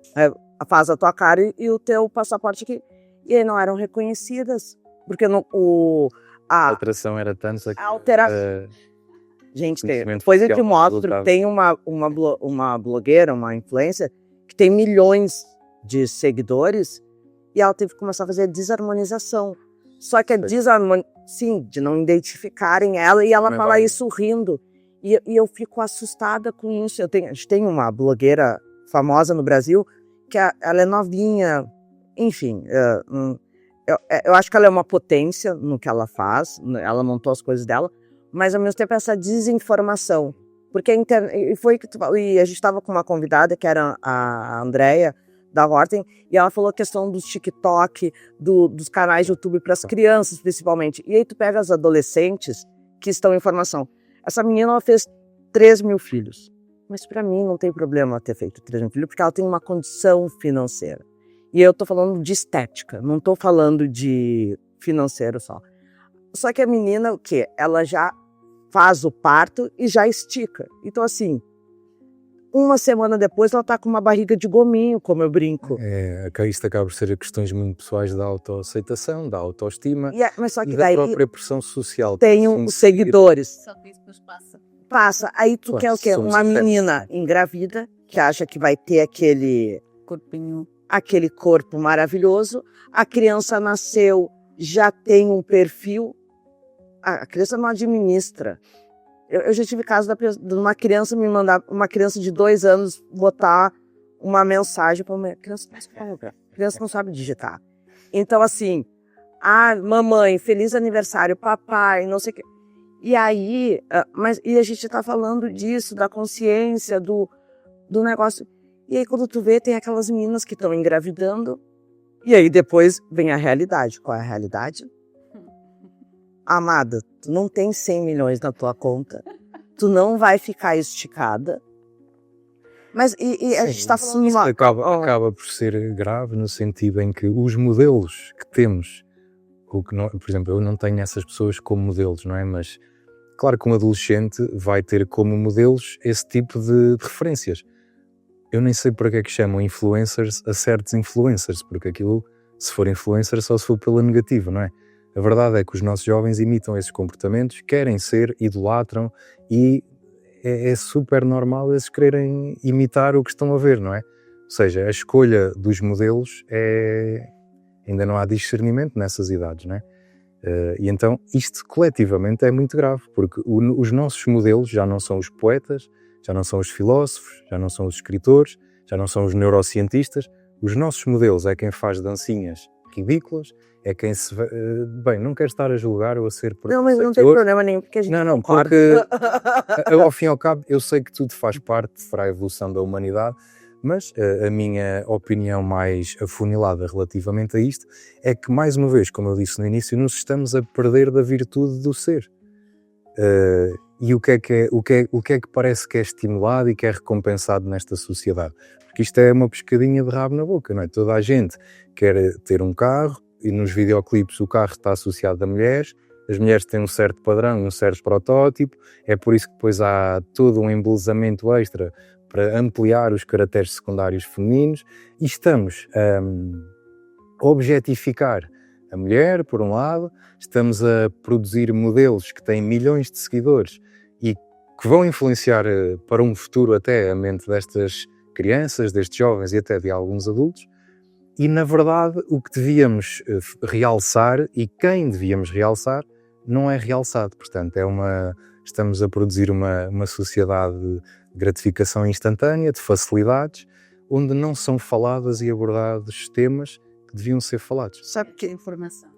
Faz a tua cara e o teu passaporte aqui. E aí não eram reconhecidas, porque a alteração era tanta que... Gente, depois eu te mostro, tem uma blogueira, uma influencer, que tem milhões de seguidores, e ela teve que começar a fazer desarmonização. Só que de não identificarem ela, e ela fala isso rindo. E eu fico assustada com isso. A gente tem uma blogueira famosa no Brasil, que ela é novinha, enfim, eu acho que ela é uma potência no que ela faz, ela montou as coisas dela, mas ao mesmo tempo essa desinformação, porque e a gente estava com uma convidada que era a Andrea da Horten, e ela falou a questão do TikTok, dos canais de YouTube para as crianças principalmente, e aí tu pega as adolescentes que estão em formação. Essa menina, ela fez 3 mil filhos, mas para mim não tem problema ter feito 3 mil filhos, porque ela tem uma condição financeira. E eu tô falando de estética, não tô falando de financeiro só. Só que a menina, o quê? Ela já faz o parto e já estica. Então, assim, uma semana depois ela tá com uma barriga de gominho, como eu brinco. Isto acaba por ser questões muito pessoais da autoaceitação, da autoestima mas só que e daí da própria pressão social. Tem os seguidores. Só que isso depois passa. Passa. Aí tu quer o quê? Uma menina engravida, que acha que vai ter aquele corpo maravilhoso. A criança nasceu, já tem um perfil. A criança não administra. Eu já tive caso de uma criança me mandar, uma criança de 2 anos, botar uma mensagem para uma criança. A criança não sabe digitar. Então, assim, mamãe, feliz aniversário, papai, não sei o quê. E aí, e a gente tá falando disso, da consciência, do negócio. E aí, quando tu vê, tem aquelas meninas que estão engravidando. E aí, depois vem a realidade. Qual é a realidade? Amada, tu não tem 100 milhões na tua conta. Tu não vai ficar esticada. Mas, a gente tá falando... Acaba por ser grave no sentido em que os modelos que temos, por exemplo, eu não tenho essas pessoas como modelos, não é? Mas, claro que um adolescente vai ter como modelos esse tipo de referências. Eu nem sei para que é que chamam influencers a certos influencers, porque aquilo, se for influencer, só se for pela negativa, não é? A verdade é que os nossos jovens imitam esses comportamentos, querem ser, idolatram, e é super normal eles quererem imitar o que estão a ver, não é? Ou seja, a escolha dos modelos ainda não há discernimento nessas idades, não é? E então isto coletivamente é muito grave, porque os nossos modelos já não são os poetas, já não são os filósofos, já não são os escritores, já não são os neurocientistas. Os nossos modelos é quem faz dancinhas ridículas, é quem se... Bem, não quero estar a julgar ou a ser... Não, mas não tem problema nenhum, porque a gente não, porque ao fim e ao cabo eu sei que tudo faz parte para a evolução da humanidade, mas a minha opinião mais afunilada relativamente a isto é que, mais uma vez, como eu disse no início, nos estamos a perder da virtude do ser. E o que é que parece que é estimulado e que é recompensado nesta sociedade? Porque isto é uma pescadinha de rabo na boca, não é? Toda a gente quer ter um carro e nos videoclipes o carro está associado a mulheres, as mulheres têm um certo padrão, um certo protótipo, é por isso que depois há todo um embelezamento extra para ampliar os caracteres secundários femininos e estamos a objetificar a mulher, por um lado, estamos a produzir modelos que têm milhões de seguidores e que vão influenciar para um futuro até a mente destas crianças, destes jovens e até de alguns adultos. E, na verdade, o que devíamos realçar e quem devíamos realçar não é realçado. Portanto, estamos a produzir uma sociedade de gratificação instantânea, de facilidades, onde não são faladas e abordados temas que deviam ser falados. Sabe que informação.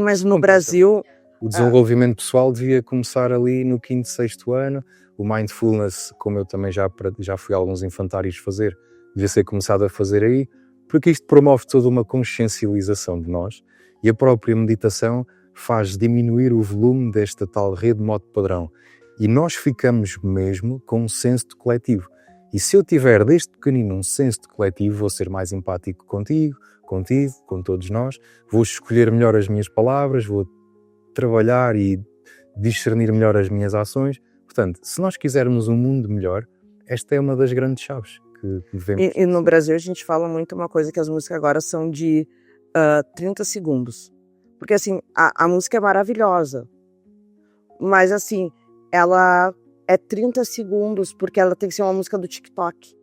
Mas no Brasil... O desenvolvimento pessoal devia começar ali no 5º, 6º ano. O mindfulness, como eu também já fui a alguns infantários fazer, devia ser começado a fazer aí, porque isto promove toda uma consciencialização de nós e a própria meditação faz diminuir o volume desta tal rede modo padrão. E nós ficamos mesmo com um senso de coletivo. E se eu tiver desde pequenino um senso de coletivo, vou ser mais empático contigo, com todos nós, vou escolher melhor as minhas palavras, vou trabalhar e discernir melhor as minhas ações. Portanto, se nós quisermos um mundo melhor, esta é uma das grandes chaves que devemos... E no Brasil a gente fala muito uma coisa, que as músicas agora são de 30 segundos. Porque assim, a música é maravilhosa, mas assim, ela é 30 segundos porque ela tem que ser uma música do TikTok,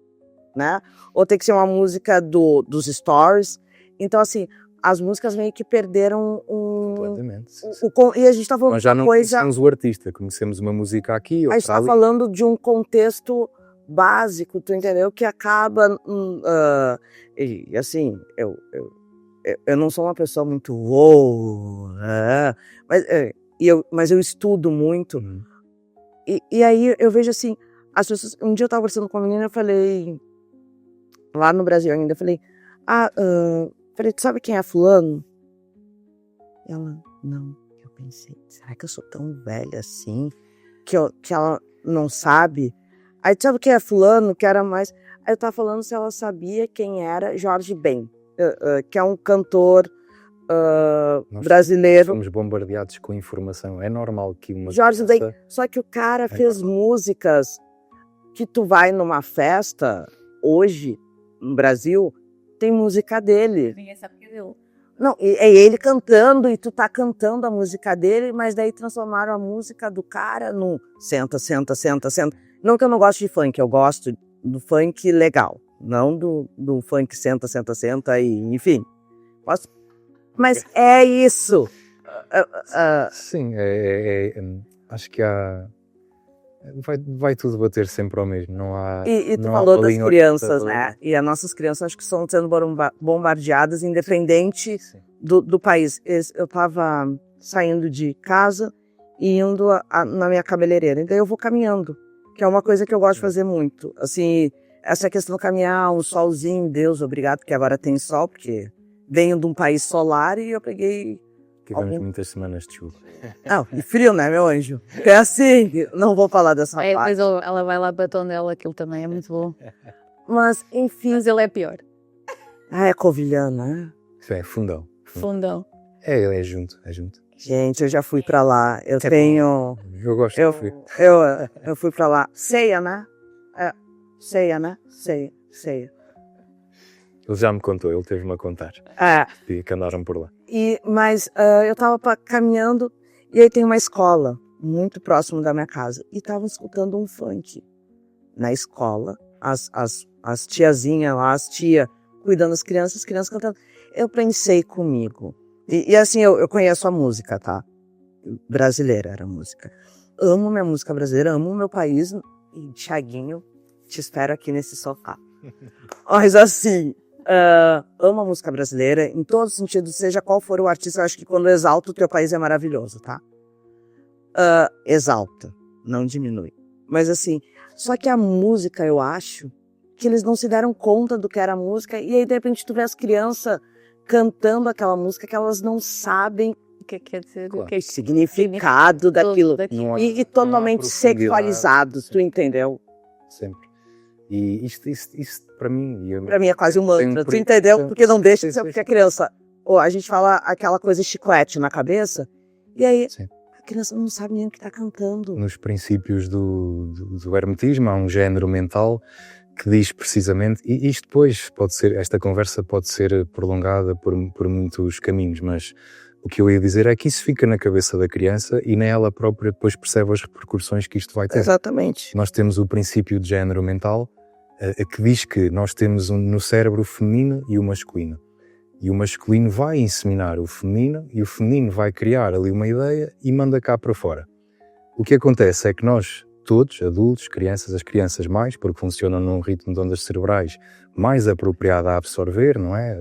né? Ou tem que ser uma música dos stories. Então assim, as músicas meio que perderam Completamente. E a gente tá falando Nós já não coisa... conhecemos o artista, conhecemos uma música aqui, A outra gente tá ali. falando de um contexto básico, tu entendeu? Que acaba... e assim, eu não sou uma pessoa muito... mas eu estudo muito. E aí eu vejo assim, as pessoas... Um dia eu tava conversando com uma menina, eu falei... Lá no Brasil ainda, eu falei... Falei, tu sabe quem é fulano? Ela, não. Eu pensei, será que eu sou tão velha assim? Que ela não sabe? Aí, tu sabe quem é fulano? Que era mais... Aí eu tava falando se ela sabia quem era Jorge Ben, que é um cantor brasileiro. Somos bombardeados com informação. É normal que uma Jorge Ben, criança... só que o cara fez músicas que tu vai numa festa, hoje, no Brasil, tem música dele. Ninguém sabe que é dele. Não, é ele cantando e tu tá cantando a música dele, mas daí transformaram a música do cara no senta, senta, senta, senta. Não que eu não gosto de funk, eu gosto do funk legal, não do funk senta, senta, senta e enfim. Mas é isso. Sim, acho que vai tudo bater sempre ao mesmo. Não há. E tu não há falou das linha crianças, orientadora. né? E as nossas crianças acho que estão sendo bombardeadas, independente do país. Eu estava saindo de casa e indo na minha cabeleireira. Então eu vou caminhando, que é uma coisa que eu gosto de fazer muito. Assim, essa questão de caminhar, um solzinho, Deus, obrigado, que agora tem sol, porque venho de um país solar e eu peguei... Tivemos muitas semanas de chuva. Não, e frio, né, meu anjo? É assim, não vou falar dessa parte. Depois ela vai lá para Tondela, aquilo também é muito bom. Mas, enfim... Mas ele é pior. É Covilhana, né? Isso é Fundão. Fundão. É junto. Gente, eu já fui pra lá. Eu tenho... Eu gosto de frio. Eu fui pra lá. Ceia, né? Ceia, né? Ceia. Ele já me contou, ele teve-me a contar. Que andaram por lá. Mas eu tava caminhando e aí tem uma escola muito próximo da minha casa. E estavam escutando um funk na escola. As tiazinhas lá, as tia cuidando das crianças, as crianças cantando. Eu pensei comigo. E assim, eu conheço a música, tá? Brasileira era a música. Amo minha música brasileira, amo meu país. E, Thiaguinho, te espero aqui nesse sofá. Mas assim... amo a música brasileira, em todos os sentidos, seja qual for o artista. Eu acho que quando exalta o teu país é maravilhoso, tá? Exalta, não diminui. Mas assim, só que a música, eu acho que eles não se deram conta do que era a música, e aí de repente tu vê as crianças cantando aquela música que elas não sabem O que quer dizer? Claro. O que é significado daquilo. E totalmente sexualizados, tu entendeu? Sempre. E isto para mim... Pra mim é quase um mantra, tu entendeu? Porque não deixa de ser, porque a criança... a gente fala aquela coisa chiclete na cabeça, e aí a criança não sabe nem o que tá cantando. Nos princípios do hermetismo há um género mental que diz precisamente... E isto depois esta conversa pode ser prolongada por muitos caminhos, mas o que eu ia dizer é que isso fica na cabeça da criança e nem ela própria depois percebe as repercussões que isto vai ter. Exatamente. Nós temos o princípio de género mental, que diz que nós temos no cérebro o feminino e o masculino. E o masculino vai inseminar o feminino e o feminino vai criar ali uma ideia e manda cá para fora. O que acontece é que nós, todos, adultos, crianças, as crianças mais, porque funcionam num ritmo de ondas cerebrais mais apropriado a absorver, não é?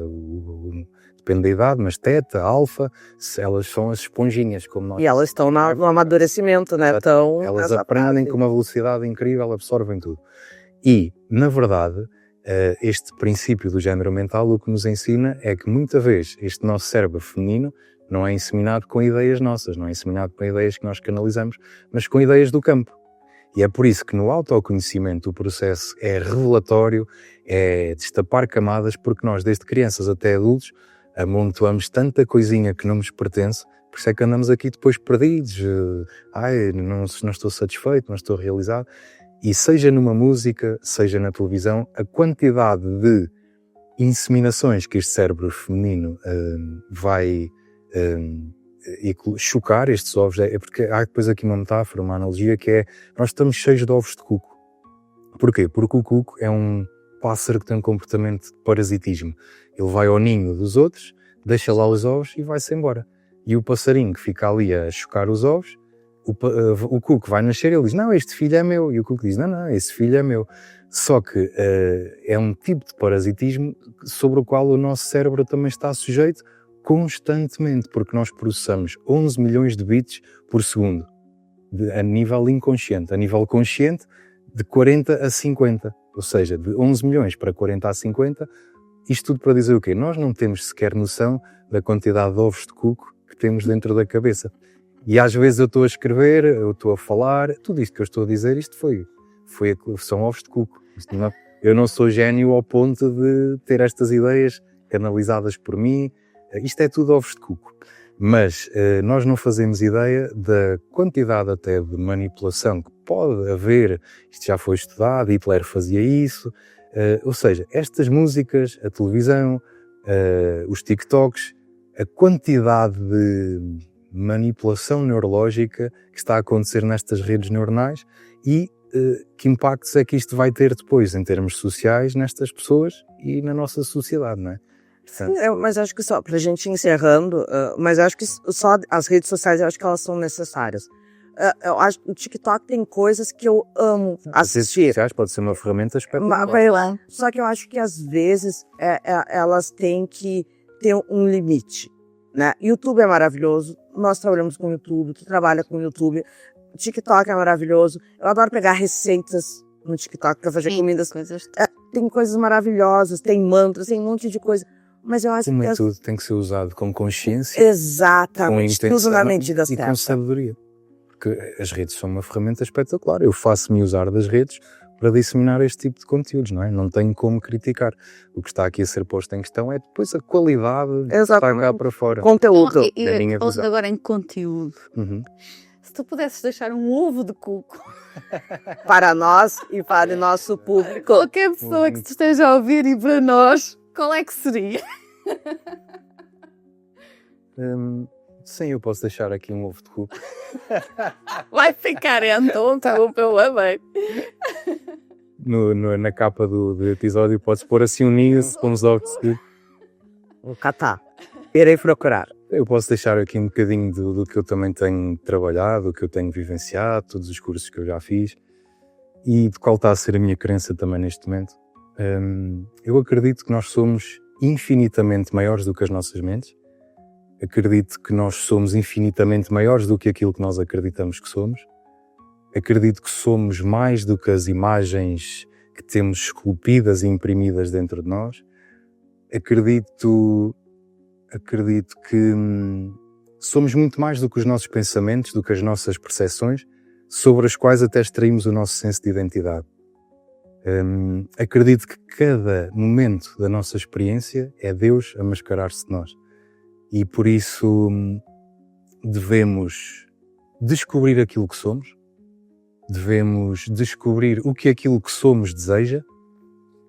Depende da idade, mas teta, alfa, elas são as esponjinhas, como nós. E elas estão no amadurecimento, né? Elas aprendem com uma velocidade incrível, absorvem tudo. E, na verdade, este princípio do género mental o que nos ensina é que muitas vezes este nosso cérebro feminino não é inseminado com ideias nossas, não é inseminado com ideias que nós canalizamos, mas com ideias do campo. E é por isso que no autoconhecimento o processo é revelatório, é destapar camadas, porque nós desde crianças até adultos amontoamos tanta coisinha que não nos pertence Por isso é que andamos aqui depois perdidos, não estou satisfeito, não estou realizado. E seja numa música, seja na televisão, a quantidade de inseminações que este cérebro feminino vai chocar estes ovos, é porque há depois aqui uma metáfora, uma analogia, que é: nós estamos cheios de ovos de cuco. Porquê? Porque o cuco é um pássaro que tem um comportamento de parasitismo. Ele vai ao ninho dos outros, deixa lá os ovos e vai-se embora. E o passarinho que fica ali a chocar os ovos, o cuco vai nascer e ele diz: não, este filho é meu. E o cuco diz: não, esse filho é meu. Só que é um tipo de parasitismo sobre o qual o nosso cérebro também está sujeito constantemente, porque nós processamos 11 milhões de bits por segundo, a nível inconsciente. A nível consciente, de 40 a 50. Ou seja, de 11 milhões para 40 a 50. Isto tudo para dizer o quê? Nós não temos sequer noção da quantidade de ovos de cuco que temos dentro da cabeça. E às vezes eu estou a escrever, eu estou a falar, tudo isto que eu estou a dizer, isto são ovos de cuco. Eu não sou gênio ao ponto de ter estas ideias canalizadas por mim. Isto é tudo ovos de cuco. Mas nós não fazemos ideia da quantidade até de manipulação que pode haver. Isto já foi estudado, Hitler fazia isso. Ou seja, estas músicas, a televisão, os TikToks, a quantidade de manipulação neurológica que está a acontecer nestas redes neuronais e que impactos é que isto vai ter depois em termos sociais nestas pessoas e na nossa sociedade, não é? Sim, mas acho que só, pra gente ir encerrando, mas acho que só as redes sociais, eu acho que elas são necessárias. Eu acho que o TikTok tem coisas que eu amo assistir. As redes sociais pode ser uma ferramenta espetacular. Só que eu acho que às vezes elas têm que ter um limite, né? YouTube é maravilhoso, nós trabalhamos com YouTube, tu trabalha com YouTube, o TikTok é maravilhoso, eu adoro pegar receitas no TikTok pra fazer comidas. Tem coisas maravilhosas, tem mantras, tem um monte de coisa. Mas eu acho que tudo tem que ser usado com consciência. Exatamente, com tudo na medida e certa. com sabedoria. Porque as redes são uma ferramenta espetacular. Eu faço-me usar das redes para disseminar este tipo de conteúdos, não é? Não tenho como criticar. O que está aqui a ser posto em questão é depois a qualidade que está cá para fora. Conteúdo. Falando agora em conteúdo. Se tu pudesses deixar um ovo de cuco para nós e para o nosso público. Qualquer pessoa que te esteja a ouvir e para nós, qual é que seria? Sim, eu posso deixar aqui um ovo de cuco. Vai ficar então, eu amei. Na capa do episódio podes pôr assim um ninho com os ovos de cuco. Vou catar. Irei procurar. Eu posso deixar aqui um bocadinho do que eu também tenho trabalhado, do que eu tenho vivenciado, todos os cursos que eu já fiz e de qual está a ser a minha crença também neste momento. Eu acredito que nós somos infinitamente maiores do que as nossas mentes. Acredito que nós somos infinitamente maiores do que aquilo que nós acreditamos que somos. Acredito que somos mais do que as imagens que temos esculpidas e imprimidas dentro de nós. Acredito que somos muito mais do que os nossos pensamentos, do que as nossas percepções, sobre as quais até extraímos o nosso senso de identidade. Acredito que cada momento da nossa experiência é Deus a mascarar-se de nós. E por isso devemos descobrir aquilo que somos, devemos descobrir o que aquilo que somos deseja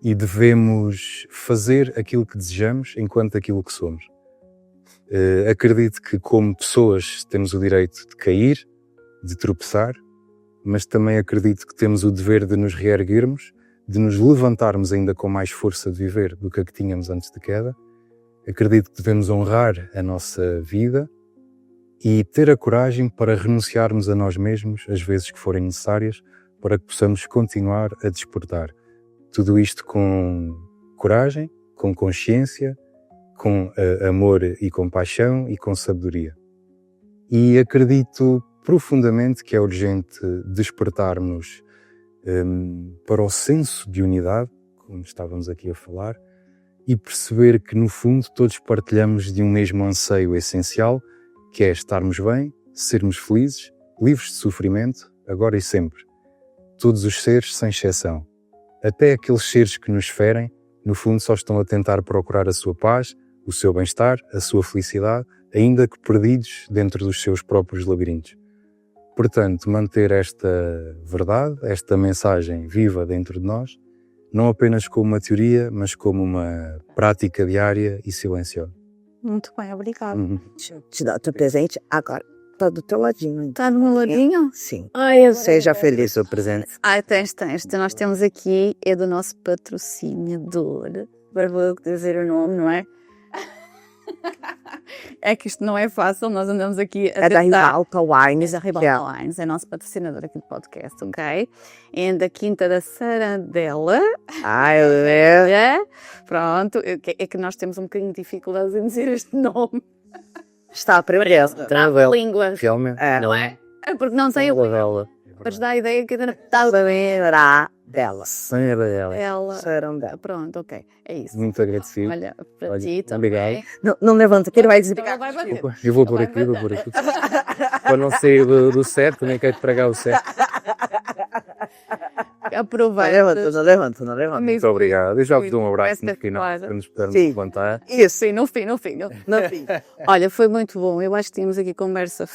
e devemos fazer aquilo que desejamos enquanto aquilo que somos. Acredito que como pessoas temos o direito de cair, de tropeçar, mas também acredito que temos o dever de nos reerguermos, de nos levantarmos ainda com mais força de viver do que a que tínhamos antes da queda. Acredito que devemos honrar a nossa vida e ter a coragem para renunciarmos a nós mesmos as vezes que forem necessárias para que possamos continuar a despertar. Tudo isto com coragem, com consciência, com amor e compaixão e com sabedoria. E acredito profundamente que é urgente despertarmos para o senso de unidade, como estávamos aqui a falar, e perceber que no fundo todos partilhamos de um mesmo anseio essencial, que é estarmos bem, sermos felizes, livres de sofrimento, agora e sempre. Todos os seres sem exceção. Até aqueles seres que nos ferem, no fundo só estão a tentar procurar a sua paz, o seu bem-estar, a sua felicidade, ainda que perdidos dentro dos seus próprios labirintos. Portanto, manter esta verdade, esta mensagem viva dentro de nós, não apenas como uma teoria, mas como uma prática diária e silenciosa. Muito bem, obrigada. Deixa eu te dar o teu presente agora. Tá do teu ladinho ainda. Está do meu ladinho? Sim. Ai, Seja feliz, seu presente. Ai, tens. Nós temos aqui, é do nosso patrocinador. Agora vou dizer o nome, não é? É que isto não é fácil, nós andamos aqui a É da tentar. Ribalta Wines. É da Ribalta Wines, é nosso patrocinador aqui do podcast, ok? É da Quinta da Sarandela. Ai, é. É? Pronto, é que nós temos um bocadinho de dificuldades em dizer este nome. Está aprendendo. Língua. Realmente, É. Não é? É porque não sei o dela. para te dar a ideia que ainda não Está dela. Dela. ela. Sarandela. Pronto, ok. É isso. Muito agradecido. Olha, para Olha, ti também. obrigado. Não levanta, que ele vai dizer. Ela vai bater. Desculpa, eu vou por aqui, vou por aqui. Para não sair do certo, nem quero pregar o certo. Aproveita. Não levanta. Muito obrigado. Eu já vos dou um abraço Esta no final, claro. para nos pudermos Sim. levantar. Isso, Sim, no fim. no fim. Olha, foi muito bom. Eu acho que tínhamos aqui conversa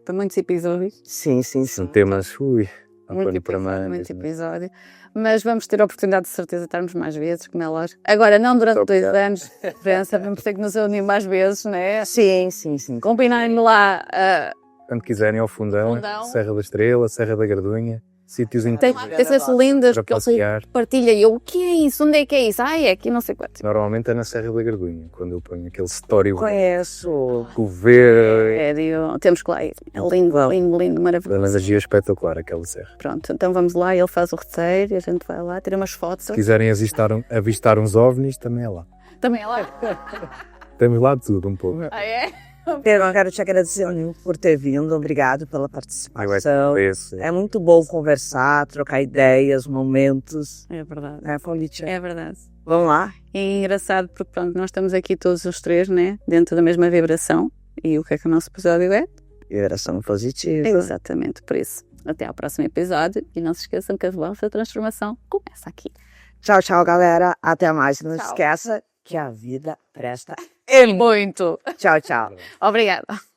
para muitos episódios. Sim. São temas, Muito António para episódio, mãe. muito episódio. Mas vamos ter a oportunidade, de certeza, de estarmos mais vezes, como é lógico. Agora, não durante Muito 2 obrigado. anos, diferença, vamos ter que nos reunir mais vezes, né? Sim. Combinarem lá. Quando quiserem ao Fundão, Fundão. Serra da Estrela, Serra da Gardunha, sítios Tem interessantes coisas lindas para que eu passear. partilha. E eu, o que é isso? Onde é que é isso? Ah, é aqui, não sei quanto. Normalmente é na Serra da Gardunha, quando eu ponho aquele story Conheço. com o ver, É, temos que lá ir. É lindo, a maravilhoso. energia espetacular, aquela serra. Pronto, então vamos lá, ele faz o roteiro e a gente vai lá, tirar umas fotos. Se quiserem avistar uns ovnis, também é lá. Também é lá. Temos lá de tudo um pouco. Ah, é? Pedro, quero te agradecer por ter vindo. Obrigado pela participação. Esse. É muito bom conversar, trocar ideias, momentos. É verdade. É, Fonditinha. É verdade. Vamos lá? É engraçado porque, pronto, nós estamos aqui todos os três, né? Dentro da mesma vibração. E o que é que o nosso episódio é? Vibração positiva. Exatamente, por isso. Até ao próximo episódio. E não se esqueçam que a vossa transformação começa aqui. Tchau, galera. Até mais. Não Tchau. esqueça que a vida presta. Muito. Tchau. Obrigada.